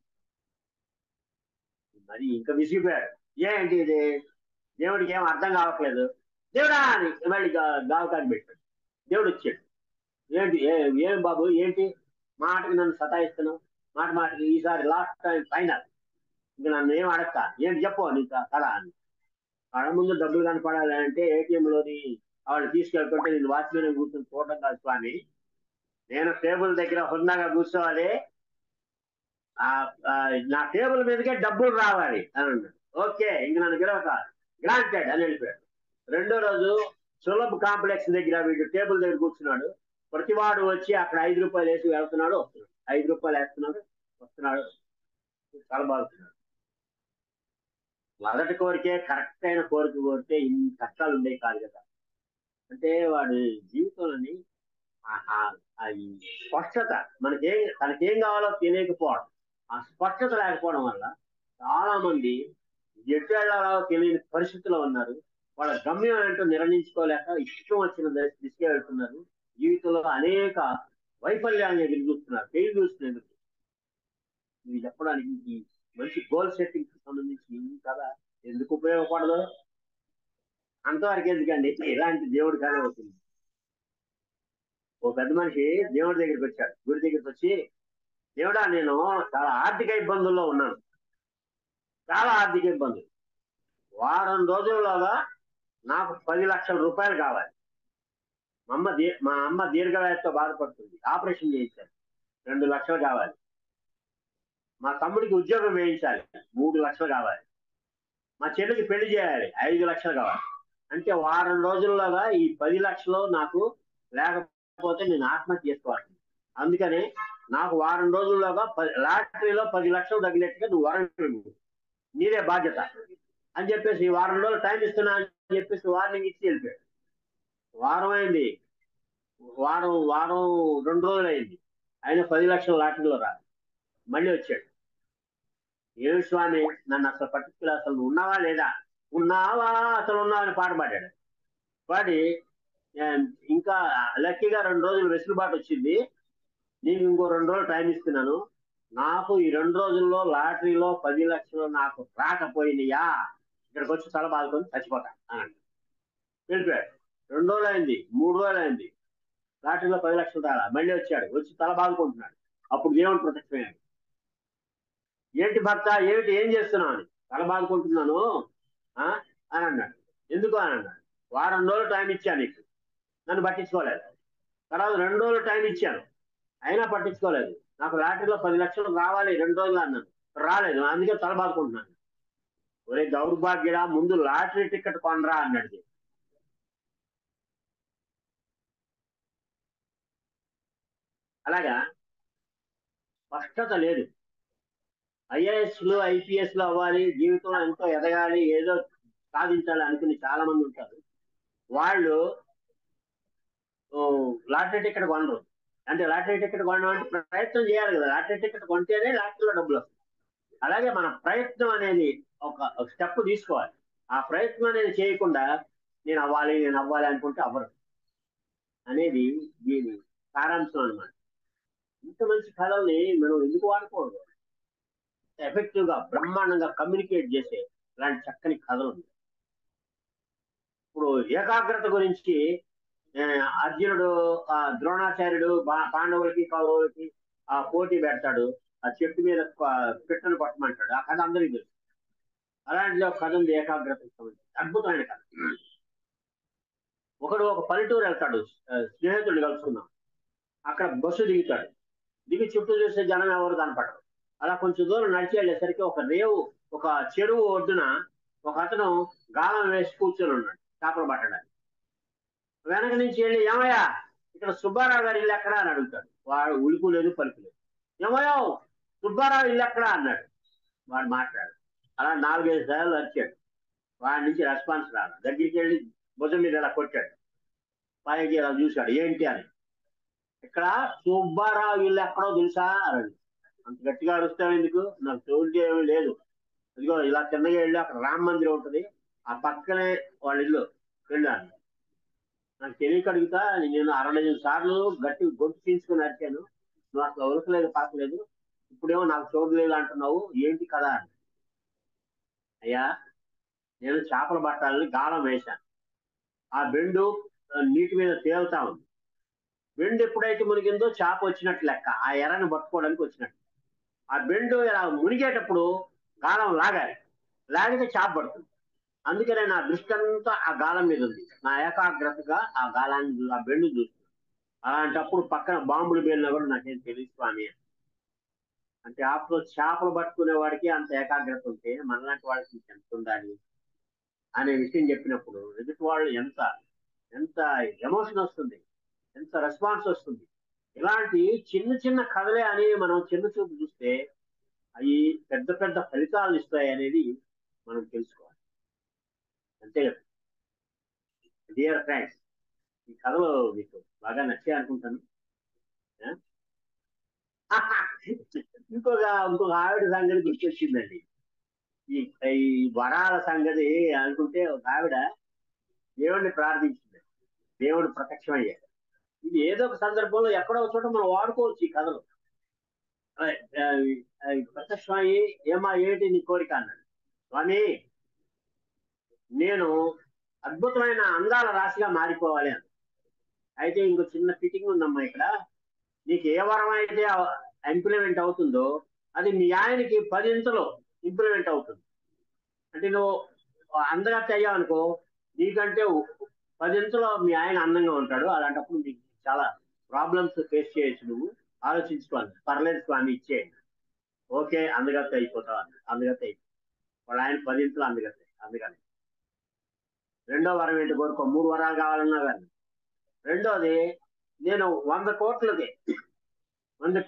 మరి ఇంకా విసిగిపోయాడు. ఏంటి ఇది, దేవుడికి ఏం అర్థం కావట్లేదు, దేవుడా అని మళ్ళీ గావకాన్ని పెట్టాడు. దేవుడు వచ్చాడు. ఏంటి ఏం బాబు, ఏంటి మాటకి నన్ను సతాయిస్తున్నావు, మాటకి ఈసారి లాస్ట్ టైం ఫైనల్, ఇంకా నన్ను ఏం అడగతా, ఏంటి చెప్పు నీకు కళ అని. కళ్ళ ముందు డబ్బులు కనపడాలి అంటే ఏటీఎంలోని వాళ్ళు తీసుకెళ్తుంటే నేను వాచ్మెన్ కూర్చొని చూడడం కాదు స్వామి, నేను టేబుల్ దగ్గర హుందాగా కూర్చోవాలి, నా టేబుల్ మీదకే డబ్బులు రావాలి అని అన్నాడు. ఓకే ఇంక నన్ను గెలవక గ్రాంటెడ్ అని వెళ్ళిపోయాడు. రెండో రోజు సులభ్ కాంప్లెక్స్ దగ్గర వీడు టేబుల్ దగ్గర కూర్చున్నాడు. ప్రతివాడు వచ్చి అక్కడ 5 రూపాయలు వేసి వెళ్తున్నాడు, వస్తున్నాడు, 5 రూపాయలు వేస్తున్నాడు, వస్తున్నాడు, చాలా బాగుతున్నాడు. మొదటి కోరికే కరెక్ట్ అయిన కోరిక కోరితే ఇన్ని కష్టాలు ఉండేవి కాదు కదా. అంటే వాడి జీవితంలోని స్పష్టత, తనకేం కావాలో తెలియకపోవడం, ఆ స్పష్టత లేకపోవడం వల్ల చాలా మంది ఎటు వెళ్లాలో తెలియని పరిస్థితిలో ఉన్నారు. వాళ్ళ గమ్యం ఏంటో నిర్ణయించుకోలేక ఇష్టం వచ్చిన దిశగా వెళ్తున్నారు. జీవితంలో అనేక వైఫల్యాలను ఎదుర్కొస్తున్నారు, ఫెయిల్యూర్స్ ఎదుర్కొస్తున్నారు. ఇవి చెప్పడానికి ఈ మంచి గోల్ సెట్టింగ్ కి సంబంధించి కదా ఎందుకు ఉపయోగపడదు అంతవరకు ఎందుకండి, ఇలాంటి దేవుడి కాదే అవుతుంది. ఓ పెద్ద మనిషి దేవుడి దగ్గరికి వచ్చాడు. గుడి దగ్గరికి వచ్చి దేవుడా నేను చాలా ఆర్థిక ఇబ్బందుల్లో ఉన్నాను, చాలా ఆర్థిక ఇబ్బందులు. వారం రోజుల్లోగా నాకు 10 లక్షల రూపాయలు కావాలి. మా అమ్మ దీర్ఘవ్యాధితో బాధపడుతుంది, ఆపరేషన్ చేయించాలి, 2 లక్షలు కావాలి. మా తమ్ముడికి ఉద్యోగం వేయించాలి, 3 లక్షలు కావాలి. మా చెల్లికి పెళ్లి చేయాలి, 5 లక్షలు కావాలి. అంటే వారం రోజుల్లోగా ఈ 10 లక్షలు నాకు లేకపోతే నేను ఆత్మహత్య చేసుకోవాలి. అందుకని నాకు వారం రోజుల్లోగా లాటరీలో 10 లక్షలు తగినట్టుగా నువ్వు వరం నీదే బాధ్యత అని చెప్పేసి ఈ వారం రోజులు టైం ఇస్తున్నా అని చెప్పేసి వార్నింగ్ ఇచ్చి వెళ్ళిపోయాడు. వారం అయింది, వారం 2 రోజులు అయింది, ఆయన 10 లక్షల లాటరీలో రాదు. మళ్ళీ వచ్చాడు. ఏమి స్వామి నన్ను అసలు పట్టించుకుని అసలు నువ్వు ఉన్నావా లేదా, ఉన్నావా అసలు ఉన్నావా అని పాట పాడాడు. పాడి ఇంకా లక్కీగా 2 రోజులు వెసులుబాటు వచ్చింది, నీకు ఇంకో 2 రోజులు టైం ఇస్తున్నాను, నాకు ఈ 2 రోజుల్లో లాటరీలో 10 లక్షలు నాకు రాకపోయినాయా ఇక్కడికి వచ్చి తల బాదుకొని చచ్చిపోతా అని వెళ్ళిపోయాడు. 2 రోజులు అయింది, 3 రోజులు అయింది, లాటరీలో 10 లక్షలు రాలా. మళ్ళీ వచ్చాడు, వచ్చి తల బాదుకుంటున్నాడు. అప్పుడు దేవుడు ప్రత్యక్షమయ్యాడు. ఏంటి భర్త ఏం చేస్తున్నావు అని. తల బాదుకుంటున్నాను అని అన్నాడు. ఎందుకు అని అన్నాడు. వారం రోజులు టైం ఇచ్చాను నీకు, నన్ను పట్టించుకోలేదు. తర్వాత 2 రోజులు టైం ఇచ్చాను, అయినా పట్టించుకోలేదు. నాకు లాటరీలో 10 లక్షలు రావాలి 2 రోజులు అన్నాను, రాలేదు, అందుకే తల బాదుకుంటున్నాను. ఒరే దౌర్భాగ్యుడా, ముందు లాటరీ టికెట్ కొనరా అన్నాడు. అలాగా స్పష్టత లేదు. ఐఏఎస్లు ఐపీఎస్లు అవ్వాలి, జీవితంలో ఎంతో ఎదగాలి, ఏదో సాధించాలి అనుకుని చాలా మంది ఉంటారు. వాళ్ళు లాటరీ టికెట్ కొనరు. అంటే లాటరీ టికెట్ కొనడం అంటే ప్రయత్నం చేయాలి కదా, లాటరీ టికెట్ కొంటేనే లాటరీలో డబ్బులు వస్తాయి. అలాగే మన ప్రయత్నం అనేది ఒక స్టెప్ తీసుకోవాలి. ఆ ప్రయత్నం అనేది చేయకుండా నేను అవ్వాలి అనుకుంటే అవ్వరు అనేది దీని సారాంశం అనమాట. ఇంత మంచి కళల్ని మనం ఎందుకు వాడుకోవడం? ఎఫెక్టివ్ గా బ్రహ్మాండంగా కమ్యూనికేట్ చేసే ఇలాంటి చక్కని కథలు ఉన్నాయి. ఇప్పుడు ఏకాగ్రత గురించి అర్జునుడు ద్రోణాచార్యుడు పాండవులకి కౌరవులకి పోటీ పెడతాడు. ఆ చెట్టు మీద పిట్టను కొట్టమంటాడు. ఆ కథ అందరికీ తెలుసు. అలాంటి ఒక కథ ఉంది ఏకాగ్రతకు సంబంధించి, అద్భుతమైన కథ. ఒకడు ఒక పల్లెటూరు వెళ్తాడు, స్నేహితుడు కలుసుకున్నాం. అక్కడ బస్సు దిగుతాడు. దిగి చుట్టూ చూస్తే జనం ఎవరు కనపడరు. అలా కొంచెం దూరం నడిచి వెళ్ళేసరికి ఒక చెరువు ఒడ్డున ఒక అతను గాలం వేసి కూర్చొని ఉన్నాడు చేపలు పట్టడానికి. వెనక నుంచి వెళ్ళి ఏమయ్యా ఇక్కడ సుబ్బారావు గారి ఇల్లు ఎక్కడా అని అడుగుతాడు. వాడు ఉలుపు లేదు పలుకు లేదు. ఏమయ్యో సుబ్బారావు ఇల్లు ఎక్కడా అన్నాడు. వాడు మాట్లాడు. అలా 4-5 సార్లు వచ్చాడు. వాడి నుంచి రెస్పాన్స్ రాదు. దగ్గరికి వెళ్ళి భుజం మీద ఇలా కొట్టాడు. పైకి ఇలా చూశాడు, ఏంటి అని. ఇక్కడ సుబ్బారావు ఇల్లు ఎక్కడో తెలుసా అని. అంత గట్టిగా అరుస్తావు ఎందుకు, నాకు చెవులకి ఏమీ లేదు, ఇదిగో ఇలా చిన్నగా వెళ్ళి అక్కడ రామ మందిరం ఉంటుంది, ఆ పక్కనే వాళ్ళ ఇల్లు వెళ్ళాను. నాకు తెలియక అడుగుతా, నేను 65 సార్లు గట్టి గొంతు తీసుకుని అడిచాను, నువ్వు అసలు ఉలకలేదు పాకలేదు, ఇప్పుడేమో నాకు చూడలేదు అంటున్నావు, ఏంటి కదా అని. అయ్యా నేను చేపలు పట్టాలని గాలం వేశాను. ఆ బెండు నీటి మీద తేలుతా ఉంది. బెండు ఎప్పుడైతే మునిగిందో చేప వచ్చినట్టు లెక్క, ఆ ఎర్రని పట్టుకోవడానికి వచ్చినట్టు. ఆ బెండు ఇలా మునిగేటప్పుడు గాలం లాగితే చేప పడుతుంది. అందుకనే నా దృష్టి అంతా ఆ గాలం మీద ఉంది. నా ఏకాగ్రతగా ఆ గాలాన్ని ఆ బెండు చూస్తున్నాను. అలాంటప్పుడు పక్కన బాంబులు పేలినా కూడా నాకేం తెలియదు స్వామి. అంటే ఆపులో చేపలు పట్టుకునే వాడికి అంత ఏకాగ్రత ఉంటే మనలాంటి వాళ్ళకి ఎంత ఉండాలి అనే విషయం చెప్పినప్పుడు ఎదుటి వాళ్ళు ఎంత ఎమోషన్ వస్తుంది, ఎంత రెస్పాన్స్ వస్తుంది. ఇలాంటి చిన్న కథలే అని మనం చిన్న చూపు చూస్తే అవి పెద్ద ఫలితాలను ఇస్తాయి అనేది మనం తెలుసుకోవాలి. అంతే కదా. డియర్ ఫ్రెండ్స్, ఈ కథలు మీకు బాగా నచ్చాయి అనుకుంటాను. ఇంకొక ఆవిడ సంగతి గుర్తొచ్చిందండి. ఈ వరాల సంగతి అనుకుంటే ఒక ఆవిడ దేవుడిని ప్రార్థించింది, దేవుడు ప్రత్యక్షమయ్యాడు. ఇది ఏదో ఒక సందర్భంలో ఎక్కడో ఒక చోట మనం వాడుకోవచ్చు ఈ కథలు. ప్రత్యక్షమయ్యి ఏంటి నీ కోరిక అన్నాడు. స్వామి నేను అద్భుతమైన అందాల రాశిగా మారిపోవాలి అని. అయితే ఇంకో చిన్న ఫిట్టింగ్ ఉందమ్మా ఇక్కడ, నీకు ఏ వరం అయితే ఇంప్లిమెంట్ అవుతుందో అది మీ ఆయనకి 10 ఇంప్లిమెంట్ అవుతుంది. అంటే నువ్వు అందగత్త అయ్యావనుకో, నీకంటే 10 మీ ఆయన అందంగా ఉంటాడు. అలాంటప్పుడు నీకు చాలా ప్రాబ్లమ్స్ ఫేస్ చేయొచ్చు. నువ్వు ఆలోచించుకోవాలి. పర్లేదు స్వామి ఇచ్చేయండి, ఓకే అందగత్త అయిపోతావు. అందగత్త అయిపోతావు. వాళ్ళ ఆయన 10 అందగత్త. అందుకని రెండో వరం ఏంటి కోరుకో, 3 వరాలు కావాలన్నా కానీ. రెండోది, నేను 100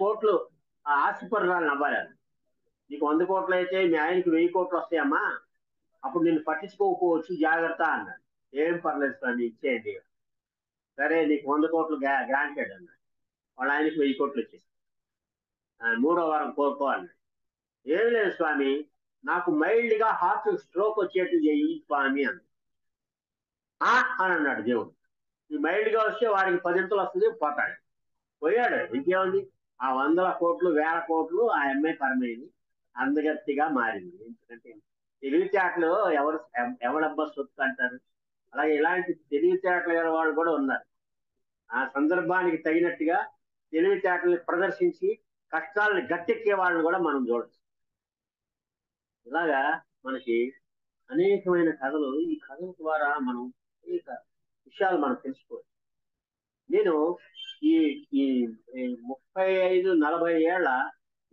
కోట్లు ఆశపడాలని అవ్వాలి. నీకు 100 కోట్లు అయితే మీ ఆయనకి 1000 కోట్లు వస్తాయమ్మా, అప్పుడు నేను పట్టించుకోకపోవచ్చు, జాగ్రత్త అన్నాడు. ఏం పర్లేదు స్వామి ఇచ్చేయండి. సరే నీకు 100 కోట్లు గ్రాంటెడ్ అన్నాడు. వాళ్ళ ఆయనకి 1000 కోట్లు వచ్చేసి. 3వ వారం కోరుకో అన్నాడు. ఏం లేదు స్వామి, నాకు మైల్డ్ గా హార్ట్ స్ట్రోక్ వచ్చేట్టు చెయ్యి స్వామి అని అన్నాడు దేవుడు. ఈ మైల్డ్ గా వస్తే వాడికి 10 వస్తుంది, పోతాడు. పోయాడు. ఇంకేముంది, ఆ 100 కోట్లు 1000 కోట్లు ఆ అమ్మాయి పరమైంది, అందగత్తిగా మారింది. ఎందుకంటే తెలివితేటలు ఎవడబ్బా సొత్తు అంటారు. అలాగే ఇలాంటి తెలివితేటలు గల వాళ్ళు కూడా ఉన్నారు. ఆ సందర్భానికి తగినట్టుగా తెలివితేటల్ని ప్రదర్శించి కష్టాలను గట్టెక్కే వాళ్ళని కూడా మనం చూడచ్చు. ఇలాగా మనకి అనేకమైన కథలు, ఈ కథల ద్వారా మనం అనేక విషయాలు మనం తెలుసుకోవచ్చు. నేను ఈ ఈ 35-40 ఏళ్ల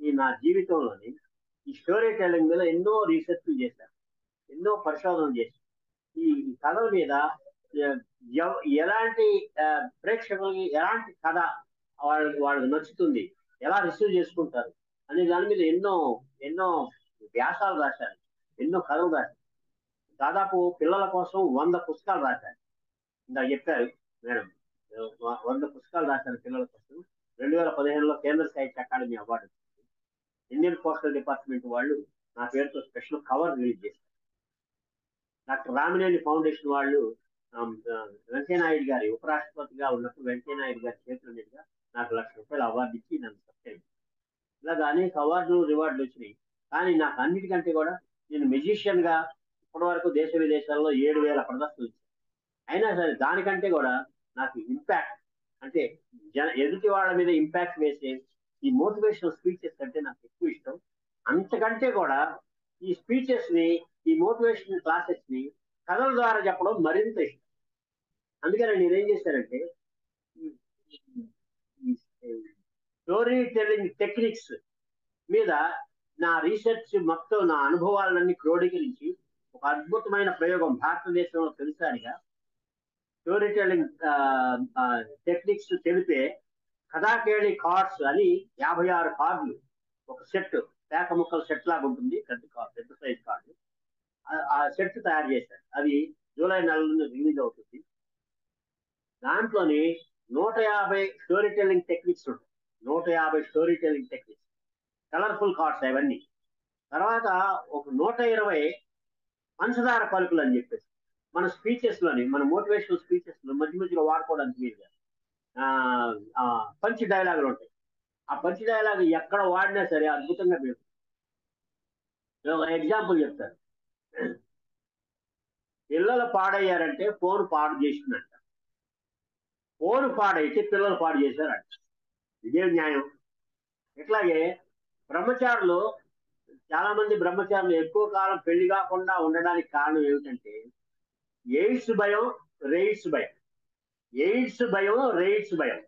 ఈ నా జీవితంలోని ఈ స్టోరీ టెల్లింగ్ మీద ఎన్నో రీసెర్చ్ చేశాను, ఎన్నో పరిశోధనలు చేశాను. ఈ కథల మీద ఎలాంటి ప్రేక్షకులకి ఎలాంటి కథ వాళ్ళకి నచ్చుతుంది, ఎలా రిసీవ్ చేసుకుంటారు అనే దాని మీద ఎన్నో వ్యాసాలు రాశాను, ఎన్నో కథలు రాశాను. దాదాపు పిల్లల కోసం 100 పుస్తకాలు రాశాను. ఇందాక చెప్పారు మేడం, 100 పుస్తకాలు రాశాను పిల్లల కోసం. 2015లో కేంద్ర సాహిత్య అకాడమీ అవార్డు వచ్చింది. ఇండియన్ పోస్టల్ డిపార్ట్మెంట్ వాళ్ళు నా పేరుతో స్పెషల్ కవర్ రిలీజ్ చేశారు. డాక్టర్ రామినేని ఫౌండేషన్ వాళ్ళు వెంకయ్యనాయుడు గారి ఉపరాష్ట్రపతిగా ఉన్నప్పుడు వెంకయ్యనాయుడు గారి చేతుల మీదుగా నాకు ₹1,00,000 అవార్డు ఇచ్చి నన్ను సబ్స్క్రైబ్. ఇలాగ అనేక అవార్డులు రివార్డులు వచ్చినాయి. కానీ నాకు అన్నిటికంటే కూడా నేను మెజిషియన్ గా ఇప్పటి వరకు దేశ విదేశాల్లో 7,000 ప్రదర్శనలు ఇచ్చాను. అయినా సరే దానికంటే కూడా నాకు ఇంపాక్ట్ అంటే ఎదుటి వాళ్ళ మీద ఇంపాక్ట్ వేసే ఈ మోటివేషనల్ స్పీచెస్ అంటే నాకు ఎక్కువ ఇష్టం. అంతకంటే కూడా ఈ స్పీచెస్ ని, ఈ మోటివేషనల్ క్లాసెస్ ని కథల ద్వారా చెప్పడం మరింత ఇష్టం. అందుకని నేనేం చేశానంటే స్టోరీ టెల్లింగ్ టెక్నిక్స్ మీద నా రీసెర్చ్ మొత్తం, నా అనుభవాలన్నీ క్రోడీకరించి ఒక అద్భుతమైన ప్రయోగం భారతదేశంలో తొలిసారిగా స్టోరీ టెల్లింగ్ టెక్నిక్స్ తెలిపే కథాకేళి కార్డ్స్ అని 56 కార్డులు, ఒక సెట్, పేక ముక్కల సెట్ లాగా ఉంటుంది, పెద్ద సైజ్ కార్డు. ఆ సెట్ తయారు చేశారు. అది జూలై నెలలో రిలీజ్ అవుతుంది. దాంట్లోని 150 స్టోరీ టెల్లింగ్ టెక్నిక్స్ ఉంటాయి. 150 story telling techniques, colourful cards అవన్నీ. తర్వాత ఒక 120 పంచదార పలుకులు అని చెప్పేసి మన స్పీచెస్ లోని, మన మోటివేషనల్ స్పీచెస్ లో మధ్య మధ్యలో వాడుకోవడానికి వీలుగా పంచ్ డైలాగులు ఉంటాయి. ఆ పంచ్ డైలాగ్ ఎక్కడ వాడినా సరే అద్భుతంగా పేరు. ఎగ్జాంపుల్ చెప్తారు. పిల్లలు పాడయ్యారంటే ఫోన్ పాడు చేసిందంట, ఫోన్ పాడైతే పిల్లలు పాడు చేశారంట. ఇదే న్యాయం. ఇట్లాగే బ్రహ్మచారులు, చాలా మంది బ్రహ్మచారులు ఎక్కువ కాలం పెళ్లి కాకుండా ఉండడానికి కారణం ఏమిటంటే ఎయిడ్స్ భయం, రెయిడ్స్ భయం. ఎయిడ్స్ భయం, రెయిడ్స్ భయం.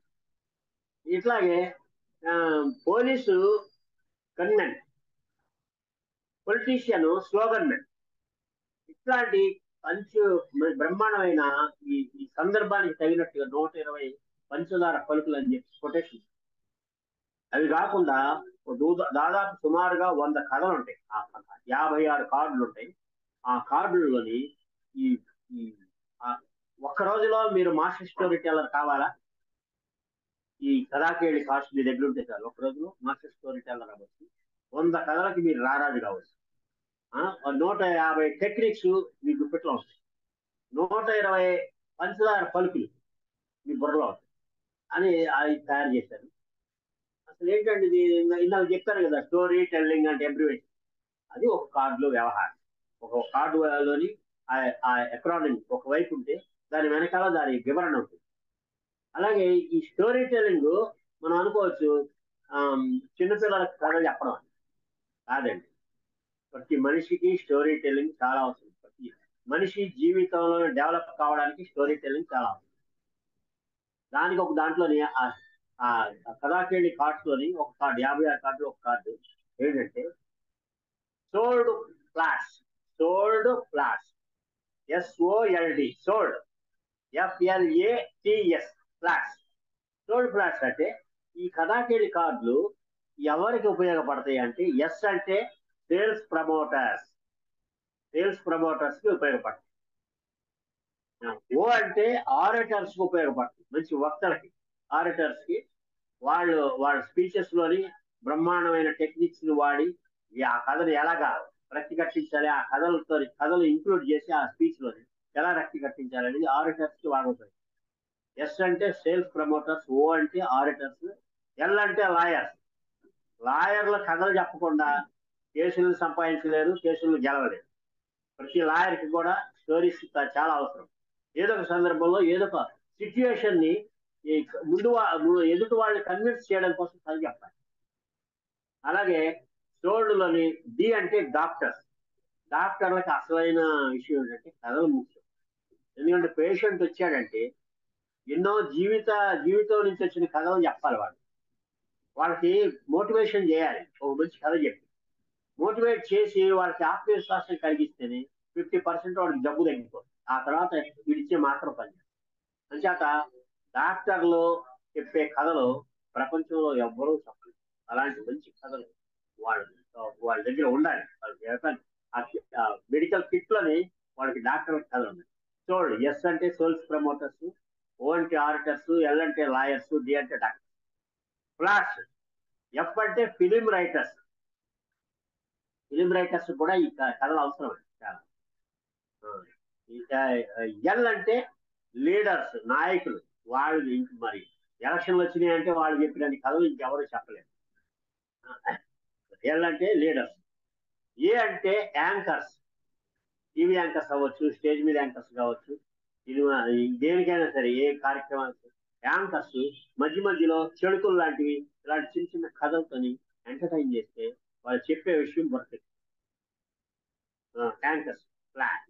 ఇట్లాగే police gunmen, politician slogan men. ఇట్లాంటి బ్రహ్మాండమైన ఈ సందర్భానికి తగినట్టుగా 120 పంచదార పలుకులు అని చెప్పి కొటేషన్. అవి కాకుండా దాదాపు సుమారుగా 100 కథలు ఉంటాయి. 56 కార్డులు ఉంటాయి. ఆ కార్డుల్లోని ఈ ఒక్క రోజులో మీరు మాస్టర్ స్టోరీ టెల్లర్ కావాలా? ఈ కథాకేళి కార్డ్స్ మీ దగ్గర ఉంటే చాలు, ఒక్క రోజులో మాస్టర్ స్టోరీ టెల్లర్ అవ్వచ్చు. 100 కథలకి మీరు రారాజు కావచ్చు. 150 టెక్నిక్స్ మీ గుప్పెట్లో ఉంటాయి. 120 పంచదార పలుకులు మీ బుర్రలో ఉంటాయి అని అది తయారు చేశారు. అసలు ఏంటంటే ఇది ఇందాక చెప్పారు కదా, స్టోరీ టెల్లింగ్ అంటే ఎబ్రివేషన్. అది ఒక కార్డులో వ్యవహారం. ఒక కార్డులోని ఆ ఎక్రానిమ్ ఒకవైపు ఉంటే దాని వెనకాల దాని వివరణ ఉంటుంది. అలాగే ఈ స్టోరీ టెల్లింగ్ మనం అనుకోవచ్చు చిన్నపిల్లలకు కథ చెప్పడం అని కాదండి. ప్రతి మనిషికి స్టోరీ టెల్లింగ్ చాలా అవసరం. ప్రతి మనిషి జీవితంలో డెవలప్ కావడానికి స్టోరీ టెల్లింగ్ చాలా అవసరం. దానికి ఒక దాంట్లోని ఆ కథాకేళి కార్డ్స్ లోని ఒక కార్డు 56 కార్డులు ఒక కార్డు ఏంటంటే sold flash. Sold flash, SOLD, sold, FLATS, flash. Sold flash అంటే ఈ కథాకేళి కార్డులు ఎవరికి ఉపయోగపడతాయి అంటే ఎస్ అంటే సేల్స్ ప్రమోటర్స్. సేల్స్ ప్రమోటర్స్ కి ఉపయోగపడతాయి. ఓ అంటే ఆరేటర్స్ కి ఉపయోగపడుతుంది. మంచి వక్తలకి, ఆరేటర్స్ కి వాళ్ళ స్పీచెస్ లోని బ్రహ్మాండమైన టెక్నిక్స్ ని వాడి ఆ కథను ఎలాగా రక్తి కట్టించాలి, ఆ కథలు ఇంక్లూడ్ చేసి ఆ స్పీచ్ లోని ఎలా రక్తి కట్టించాలి అనేది ఆరేటర్స్ కి వాడవుతాయి. ఎస్ అంటే సేల్స్ ప్రమోటర్స్, ఓ అంటే ఆరేటర్స్, ఎల్ అంటే లాయర్స్. లాయర్ల కథలు చెప్పకుండా కేసులను సంపాదించలేరు, కేసులను గెలవలేరు. ప్రతి లాయర్కి కూడా స్టోరీస్ చాలా అవసరం. ఏదో ఒక సందర్భంలో ఏదో ఒక సిచ్యుయేషన్ ని ఎదుటి వాళ్ళని కన్విన్స్ చేయడం కోసం కథ చెప్పాలి. అలాగే సోల్డ్లోని డి అంటే డాక్టర్స్. డాక్టర్లకు అసలైన విషయం ఏంటంటే కథలు ముఖ్యం. ఎందుకంటే పేషెంట్ వచ్చాడంటే ఎన్నో జీవితం నుంచి వచ్చిన కథలు చెప్పాలి. వాళ్ళకి మోటివేషన్ చేయాలి. ఒక మంచి కథ చెప్పి మోటివేట్ చేసి వాళ్ళకి ఆత్మవిశ్వాసం కలిగిస్తేనే 50% వాడికి జబ్బు తగ్గిపోతుంది. ఆ తర్వాత వీడిచ్చే మాత్రం పని. అంచేత డాక్టర్లు చెప్పే కథలు ప్రపంచంలో ఎవ్వరూ చెప్పలేదు. అలాంటి మంచి కథలు వాళ్ళ దగ్గర ఉండాలి. మెడికల్ కిట్లని వాళ్ళకి డాక్టర్ కథలు ఉన్నాయి. సోల్డ్, ఎస్ అంటే సోల్స్ ప్రమోటర్స్, ఓ అంటే ఆరిటర్స్, ఎల్ అంటే లాయర్స్, డి అంటే డాక్టర్. ఫ్లాష్, ఎఫ్ అంటే ఫిలిం రైటర్స్. ఫిలిం రైటర్స్ కూడా ఈ కథలు అవసరం చాలా. ఎల్ అంటే లీడర్స్, నాయకులు. వాళ్ళు మరి ఎలక్షన్లు వచ్చినాయి అంటే వాళ్ళు చెప్పిన కథలు ఇంకెవరు చెప్పలేరు. ఎల్ అంటే లీడర్స్. ఏ అంటే యాంకర్స్. టీవీ యాంకర్స్ అవ్వచ్చు, స్టేజ్ మీద యాంకర్స్ కావచ్చు, దేనికైనా సరే ఏ కార్యక్రమానికి యాంకర్స్ మధ్య మధ్యలో చెడుకులు లాంటివి ఇలాంటి చిన్న చిన్న కథలతోని ఎంటర్టైన్ చేస్తే వాళ్ళు చెప్పే విషయం పర్ఫెక్ట్. యాంకర్స్. ప్లాన్.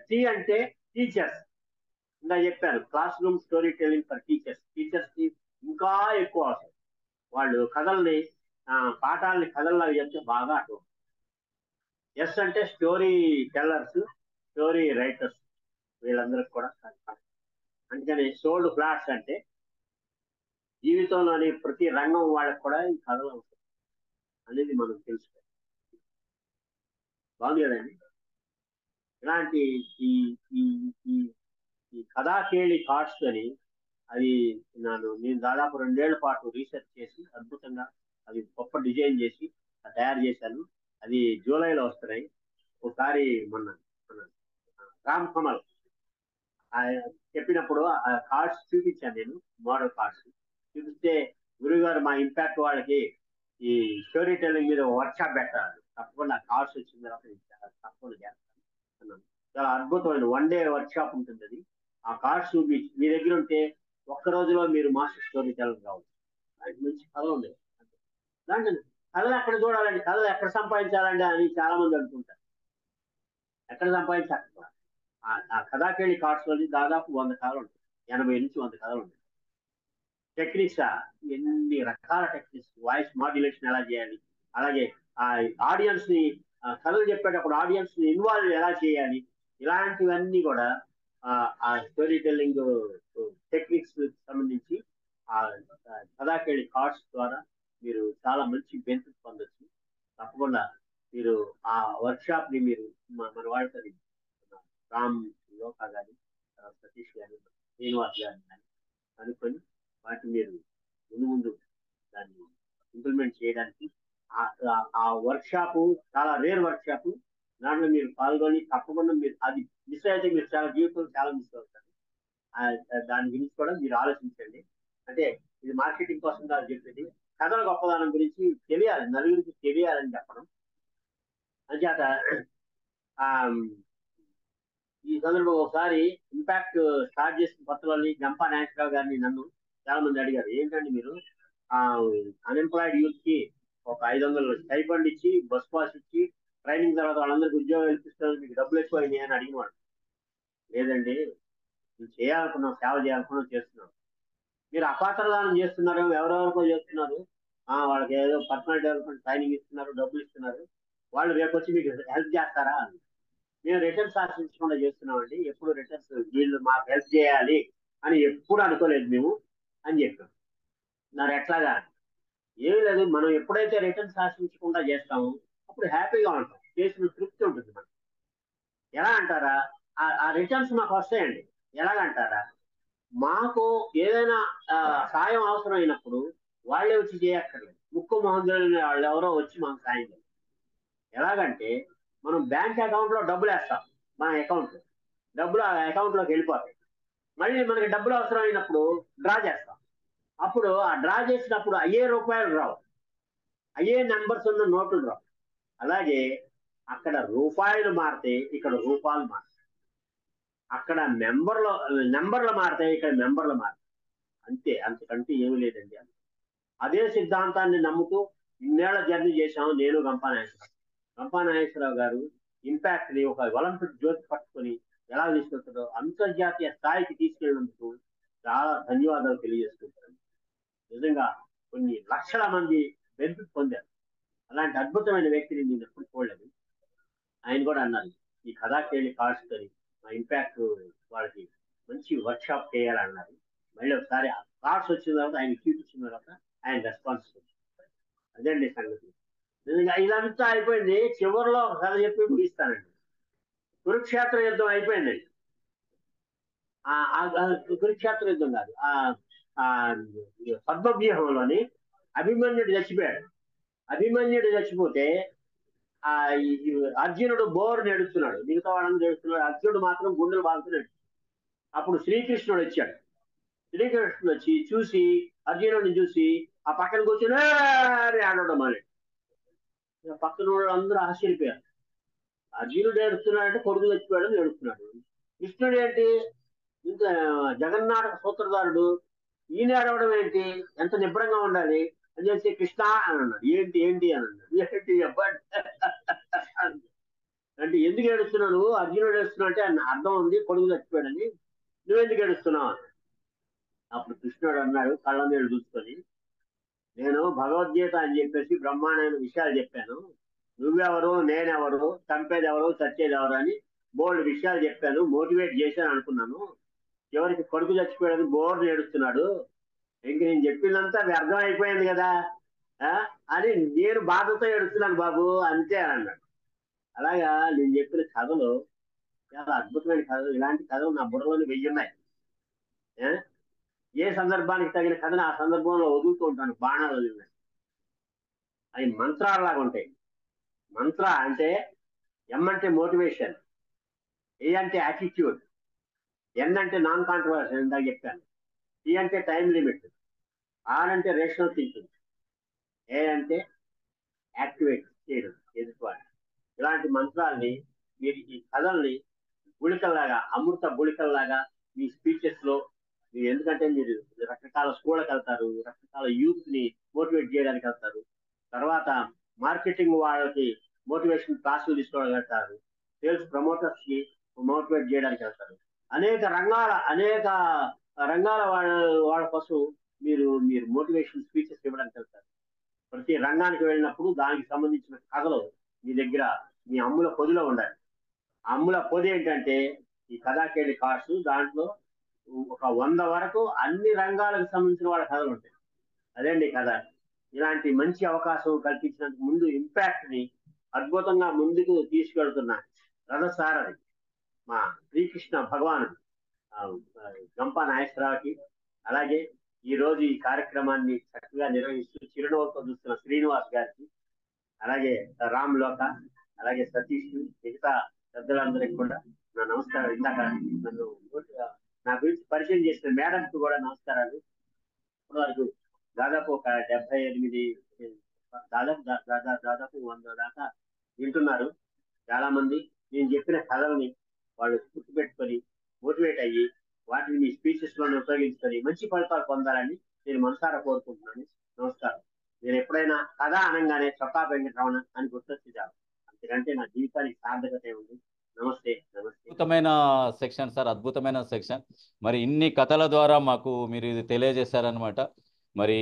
టీ అంటే టీచర్స్. ఇంకా చెప్పాను class room story telling for teachers. Teachers కి ఇంకా ఎక్కువ అవసరం. వాళ్ళు కథల్ని పాఠాలని కథల్లాగా చెప్తే బాగా అర్థం. ఎస్ అంటే స్టోరీ టెల్లర్స్, స్టోరీ రైటర్స్. వీళ్ళందరికి కూడా అందుకని సోల్డ్ ఫ్లాట్స్ అంటే జీవితంలోని ప్రతి రంగం వాళ్ళకి కూడా ఈ కథలు అవసరం అనేది మనం తెలుసుకోవాలి. బాగుంది కదండి. ఇలాంటి ఈ ఈ ఈ కథాకేళి కార్డ్స్ అని అది నేను దాదాపు 2 ఏళ్ల పాటు రీసెర్చ్ చేసి అద్భుతంగా అది గొప్ప డిజైన్ చేసి తయారు చేశాను. అది జూలైలో వస్తున్నాయి. ఒకసారి మొన్న రామ్ కమల్ చెప్పినప్పుడు ఆ కార్డ్స్ చూపించాను. నేను మోడల్ కార్డ్స్ చూపిస్తే గురుగారు మా ఇంపాక్ట్ వాళ్ళకి ఈ స్టోరీ టెల్లింగ్ మీద వర్క్ షాప్ పెట్టారు. తప్పకుండా కార్డ్స్ వచ్చిన తర్వాత తప్పకుండా చేస్తాను అన్నాను. చాలా అద్భుతమైన 1 డే వర్క్ షాప్ ఉంటుంది. అది ఆ కార్డ్స్ చూపించి మీ దగ్గర ఉంటే ఒక్క రోజులో మీరు మాస్టర్ స్టోరీ టెల్లర్ కావచ్చు. అది మంచి కథలు ఉండేవి. దాంట్లో కథలు ఎక్కడ చూడాలండి, కథలు ఎక్కడ సంపాదించాలండి అని చాలా మంది అనుకుంటారు. ఎక్కడ సంపాదించాలి? ఆ కథాకేళి కార్డ్స్ లోని దాదాపు 100 కథలు ఉంటాయి. 80 నుంచి 100 కథలు ఉంటాయి. టెక్నిక్స్ ఎన్ని రకాల టెక్నిక్స్. వాయిస్ మాడ్యులేషన్ ఎలా చేయాలి, అలాగే ఆ ఆడియన్స్ ని కథలు చెప్పేటప్పుడు ఆడియన్స్ ని ఇన్వాల్వ్ ఎలా చేయాలి, ఇలాంటివన్నీ కూడా ఆ స్టోరీ టెల్లింగ్ టెక్నిక్స్ సంబంధించి ఆ కథాకేళి కార్డ్స్ ద్వారా మీరు చాలా మంచి బెనిఫిట్ పొందొచ్చు. తప్పకుండా మీరు ఆ వర్క్ షాప్ ని మీరు మన వాళ్ళతో రామ్ లోకా గాని, సతీష్ గాని, శ్రీనివాస్ గాని అనుకొని వాటిని మీరు ముందు దాన్ని ఇంప్లిమెంట్ చేయడానికి ఆ వర్క్ షాప్ చాలా రేర్ వర్క్ షాప్. దాంట్లో మీరు పాల్గొని తప్పకుండా మీరు అది మిస్ అయితే మీరు చాలా జీవితంలో చాలా మిస్ అవుతారు. దాని గురించి కూడా మీరు ఆలోచించండి. అంటే ఇది మార్కెటింగ్ కోసం కాదు చెప్పేది, కథల గొప్పదనం గురించి తెలియాలి, నలుగురికి తెలియాలని చెప్పడం. అంచేత ఈ సందర్భంలో ఒకసారి ఇంపాక్ట్ స్టార్ట్ చేసిన కొత్తలోని గంపా నాగేశ్వరరావు గారిని నన్ను చాలా మంది అడిగారు, ఏంటండి మీరు అన్ఎంప్లాయిడ్ యూత్ కి ఒక 500 స్టైఫండ్ ఇచ్చి బస్ పాస్ ఇచ్చి ట్రైనింగ్ తర్వాత వాళ్ళందరికీ ఉద్యోగం కల్పిస్తున్నారు, మీకు డబ్బులు ఎక్కువైనాయి అని అడిగినవాడు. లేదండి, మేము చేయాలనుకున్నాం, సేవ చేయాలనుకున్నాం, చేస్తున్నాం. మీరు అపాత్రదానం చేస్తున్నారు, ఎవరెవరికో చేస్తున్నారు, వాళ్ళకి ఏదో పర్సనల్ డెవలప్మెంట్ ట్రైనింగ్ ఇస్తున్నారు, డబ్బులు ఇస్తున్నారు, వాళ్ళు రేపు వచ్చి మీకు హెల్ప్ చేస్తారా అని. మేము రిటర్న్స్ ఆశించకుండా చేస్తున్నామండి, ఎప్పుడు రిటర్న్స్ వీళ్ళు మాకు హెల్ప్ చేయాలి అని ఎప్పుడు అనుకోలేదు మేము అని చెప్పాం. మరి ఎట్లాగా? ఏమి లేదు, మనం ఎప్పుడైతే రిటర్న్స్ ఆశించకుండా చేస్తామో అప్పుడు హ్యాపీగా ఉంటాం, చేసిన తృప్తి ఉంటుంది మనకి. ఎలా అంటారా, ఆ రిటర్న్స్ మాకు వస్తాయండి. ఎలాగంటారా, మాకు ఏదైనా సాయం అవసరం అయినప్పుడు వాళ్ళే వచ్చి చేయక్కర్లేదు, ముక్కు మహోదయులు వాళ్ళు ఎవరో వచ్చి మాకు సాయం చేయాలి. ఎలాగంటే మనం బ్యాంక్ అకౌంట్ లో డబ్బులు వేస్తాం, మన అకౌంట్ డబ్బులు ఆ అకౌంట్ లోకి వెళ్ళిపోతాయి. మళ్ళీ మనకి డబ్బులు అవసరం అయినప్పుడు డ్రా చేస్తాం. అప్పుడు ఆ డ్రా చేసినప్పుడు అయ్యే రూపాయలు రావు, అయ్యే నెంబర్స్ ఉన్న నోట్లు రావు. అలాగే అక్కడ రూపాయలు మారితే ఇక్కడ రూపాయలు మారుతాయి, అక్కడ నెంబర్లు మారుతాయి, ఇక్కడ మెంబర్లు మారుతాయి. అంతే, అంతకంటే ఏమీ లేదండి. అదే సిద్ధాంతాన్ని నమ్ముతూ ఇన్నేళ్ల జర్నీ చేశాము నేను, గంపా నాగేశ్వరరావు గారు ఇంపాక్ట్ ని ఒక ఒలింపిక్ జ్యోతి పట్టుకొని ఎలా తీసుకెళ్తారో అంతర్జాతీయ స్థాయికి తీసుకెళ్ళినందుకు చాలా ధన్యవాదాలు తెలియజేసుకుంటాను. నిజంగా కొన్ని లక్షల మంది బెనిఫిట్ పొందారు. అలాంటి అద్భుతమైన వ్యక్తిని నేను ఎప్పుడు చూడలేదు. ఆయన కూడా అన్నారు, ఈ కథాకేళి కార్డ్స్ అని మా ఇంపాక్ట్ వాళ్ళకి మంచి వర్క్ షాప్ చేయాలన్నారు. మళ్ళీ ఒకసారి ఆ కార్డ్స్ వచ్చిన తర్వాత ఆయన చూపించిన తర్వాత ఆయన రెస్పాన్స్. అదండి సంగతి. నిజంగా ఇదంతా అయిపోయింది. చివరిలో ఒక కథ చెప్పి ముగిస్తానండి. కురుక్షేత్ర యుద్ధం అయిపోయిందండి. కురుక్షేత్ర యుద్ధం కాదు, పద్మవ్యూహంలోని అభిమన్యుడు చచ్చిపోయాడు. అభిమన్యుడు చచ్చిపోతే అర్జునుడు బోర్ నడుస్తున్నాడు, మిగతా వాళ్ళని నడుస్తున్నాడు, అర్జునుడు మాత్రం గుండెలు బాగుతున్నాడు. అప్పుడు శ్రీకృష్ణుడు వచ్చాడు. శ్రీకృష్ణుడు వచ్చి చూసి అర్జునుడిని చూసి ఆ పక్కన కూర్చొని ఆడడం అని పక్కన వాళ్ళు అందరూ ఆశ్చర్యపోయారు. అర్జునుడు ఏడుస్తున్నాడంటే కొడుకు చచ్చిపోయాడని ఏడుస్తున్నాడు. కృష్ణుడు ఏంటి ఇంత జగన్నాటక సూత్రధారుడు, ఈయన ఏడవడం ఏంటి, ఎంత నిబ్బరంగా ఉండాలి అని చెప్పి కృష్ణ అని అన్నాడు. ఏంటి ఏంటి అని అన్నాడు. ఏంటి చెప్పండి అంటే ఎందుకు ఏడుస్తున్నాడు, అర్జునుడు ఏడుస్తున్నాడు అంటే అర్థం ఉంది కొడుకు చచ్చిపోయాడని, నువ్వెందుకు ఏడుస్తున్నావు అని. అప్పుడు కృష్ణుడు అన్నాడు కళ్ళ నీళ్ళు చూసుకొని, నేను భగవద్గీత అని చెప్పేసి బ్రహ్మాండమైన విషయాలు చెప్పాను, నువ్వెవరు నేనెవరు చంపేది ఎవరు చచ్చేది ఎవరు అని బోల్డ్ విషయాలు చెప్పాను, మోటివేట్ చేశాను అనుకున్నాను, చివరికి కొడుకు చచ్చిపోయాడని బోర్డు ఏడుస్తున్నాడు, ఇంక నేను చెప్పిందంతా వ్యర్థం అయిపోయింది కదా అని నేను బాధతో ఏడుస్తున్నాను బాబు అంతే అని అన్నాడు. అలాగా నేను చెప్పిన కథలు చాలా అద్భుతమైన కథలు. ఇలాంటి కథలు నా బుర్రలోని 1000 ఉన్నాయి. ఏ సందర్భానికి తగిన కథను ఆ సందర్భంలో వదులుతూ ఉంటాను, బాణాలు వదిలినాయి. అవి మంత్రాలలాగా ఉంటాయి. మంత్ర అంటే ఎం అంటే మోటివేషన్, ఏ అంటే యాటిట్యూడ్, ఎన్ అంటే నాన్ కాంట్రవర్సీ ఇందాక చెప్పాను, టీ అంటే టైం లిమిట్, ఆర్ అంటే రేషనల్ థింకింగ్, ఏ అంటే యాక్టివేట్ చేయడం ఎదుటివాడు. ఇలాంటి మంత్రాల్ని మీరు ఈ కథల్ని గుళికల్లాగా, అమృత గుళికల్లాగా మీ స్పీచెస్ లో మీరు, ఎందుకంటే మీరు రకరకాల స్కూళ్ళకి వెళ్తారు, రకరకాల యూత్ ని మోటివేట్ చేయడానికి వెళ్తారు, తర్వాత మార్కెటింగ్ వాళ్ళకి మోటివేషన్ క్లాసులు తీసుకోవడానికి వెళ్తారు, సేల్స్ ప్రమోటర్స్ కి మోటివేట్ చేయడానికి వెళ్తారు, అనేక రంగాల వాళ్ళ కోసం మీరు మోటివేషన్ స్పీచెస్ ఇవ్వడానికి వెళ్తారు. ప్రతి రంగానికి వెళ్ళినప్పుడు దానికి సంబంధించిన కథలు మీ దగ్గర మీ అమ్ముల పొదిలో ఉండాలి. ఆ అమ్ముల పొది ఏంటంటే ఈ కథాకేళి కార్డ్స్. దాంట్లో ఒక 100 వరకు అన్ని రంగాలకు సంబంధించిన వాళ్ళ కథలు ఉంటాయి. అదేండి కథ. ఇలాంటి మంచి అవకాశం కల్పించినందుకు ముందు ఇంపాక్ట్ ని అద్భుతంగా ముందుకు తీసుకెళ్తున్న రథసారథి మా శ్రీకృష్ణ భగవానుడు గంపా నాగేశ్వరరావుకి, అలాగే ఈ రోజు ఈ కార్యక్రమాన్ని చక్కగా నిర్వహిస్తూ చిరునవ్వుతో చూస్తున్న శ్రీనివాస్ గారికి, అలాగే రామ్ లోక, అలాగే సతీష్, మిగతా పెద్దలందరికీ కూడా నా నమస్కారం. ఇందాక నన్ను నా గురించి పరిచయం చేసిన మేడంకి కూడా నమస్కారాలు. ఇప్పటి వరకు దాదాపు ఒక 78 దాదాపు 100 దాకా వింటున్నారు చాలా మంది. నేను చెప్పిన కథల్ని వాళ్ళు గుర్తుపెట్టుకొని మోటివేట్ అయ్యి వాటిని మీ స్పీచెస్ లో ఉపయోగించుకొని మంచి ఫలితాలు పొందాలని నేను మనసారా కోరుకుంటున్నాను. నమస్కారం. నేను ఎప్పుడైనా కథ అనగానే చొక్కా వెంకటరమణ అని గుర్తొచ్చి చాలు, అంతకంటే నా జీవితానికి సార్థకత ఉంది. నమస్తే. నమస్తే. అద్భుతమైన సెక్షన్ సార్, అద్భుతమైన సెక్షన్. మరి ఇన్ని కథల ద్వారా మాకు మీరు ఇది తెలియజేశారనమాట. మరి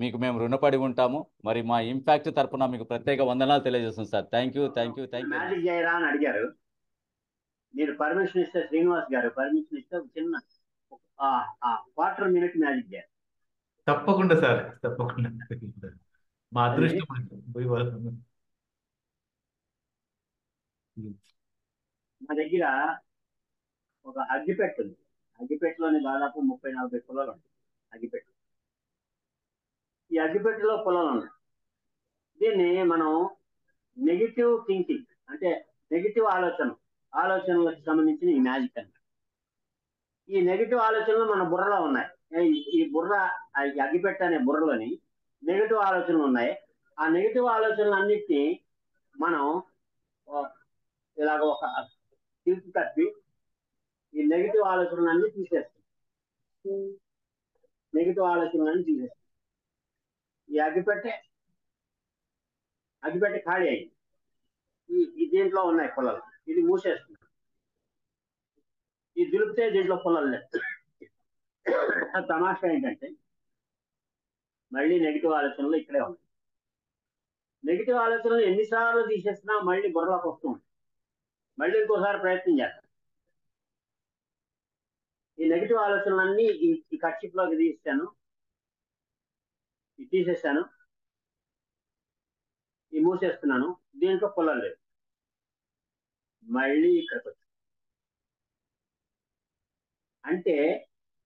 మీకు మేము రుణపడి ఉంటాము. మరి మా ఇంపాక్ట్ తరపున మీకు ప్రత్యేక వందనాలు తెలియజేస్తాం సార్. Thank you. మ్యాజిక్ చేయరా అని అడిగారు. మీరు పర్మిషన్ ఇస్తే, శ్రీనివాస్ గారు పర్మిషన్ ఇస్తే ఒక చిన్న క్వార్టర్ మినిట్ మ్యాజిక్ చేయాలి. తప్పకుండా సార్, తప్పకుండా. మా అదృష్టం. మా దగ్గర ఒక అగ్గిపెట్టు ఉంది. అగ్గిపెట్టులోని దాదాపు 30-40 పుల్లలు ఉంటాయి. అగ్గిపెట్టు, ఈ అగ్గిపెట్టులో పుల్లలు ఉన్నాయి. దీన్ని మనం నెగిటివ్ థింకింగ్ అంటే నెగిటివ్ ఆలోచనలకు సంబంధించిన ఈ మ్యాజిక్ అంట. ఈ నెగిటివ్ ఆలోచనలు మన బుర్రలో ఉన్నాయి. ఈ అగ్గిపెట్టు అనే బుర్రలోని నెగిటివ్ ఆలోచనలు ఉన్నాయి. ఆ నెగిటివ్ ఆలోచనలు అన్నిటినీ మనం ఇలాగ ఒక తిరిగి తప్పి ఈ నెగిటివ్ ఆలోచనలన్నీ తీసేస్తాం. ఈ అగ్గిపెట్టె ఖాళీ అయింది. ఈ దీంట్లో ఉన్నాయి పుల్లలు, ఇది మూసేస్తుంది. ఇది దులిపితే దీంట్లో పుల్లలు లేదు. తమాషా ఏంటంటే మళ్ళీ నెగిటివ్ ఆలోచనలు ఇక్కడే ఉన్నాయి. నెగిటివ్ ఆలోచనలు ఎన్నిసార్లు తీసేసినా మళ్ళీ బుర్రలోకి వస్తూ ఉంటాయి. మళ్ళీ ఇంకోసారి ప్రయత్నం చేస్తాం. ఈ నెగిటివ్ ఆలోచనలన్నీ ఈ కర్చీఫ్లోకి తీసేసాను, ఈ మూసేస్తున్నాను. దీంట్లో పుల్లలు లేదు. మళ్ళీ ఇక్కడికి వచ్చి అంటే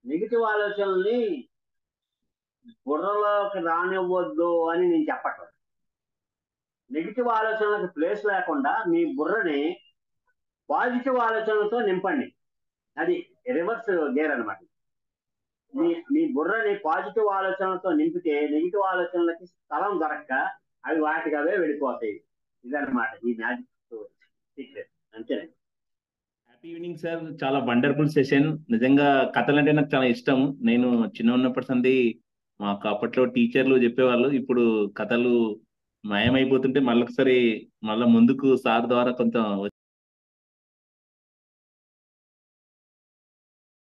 నెగిటివ్ ఆలోచనల్ని బుర్రలోకి రానివ్వద్దు అని నేను చెప్పట్లేదు. నెగిటివ్ ఆలోచనలకు ప్లేస్ లేకుండా మీ బుర్రని పాజిటివ్ ఆలోచనలతో నింపండి. అది రివర్స్ గేర్ అనమాట. మీ బుర్రని పాజిటివ్ ఆలోచనలతో నింపితే నెగిటివ్ ఆలోచనలకి స్థలం దొరక్క అవి వాటికి అవే వెళ్ళిపోతాయి. ఇదన్నమాట ఈ మ్యాజిక్ సీక్రెట్. అంతేనండి. Happy evening sir. చాలా వండర్ఫుల్ సెషన్. నిజంగా కథలు అంటే నాకు చాలా ఇష్టం. నేను చిన్న ఉన్నప్పటి సంది మాకు అప్పట్లో టీచర్లు చెప్పేవాళ్ళు. ఇప్పుడు కథలు మాయమైపోతుంటే మళ్ళీ ముందుకు సార్ ద్వారా కొంత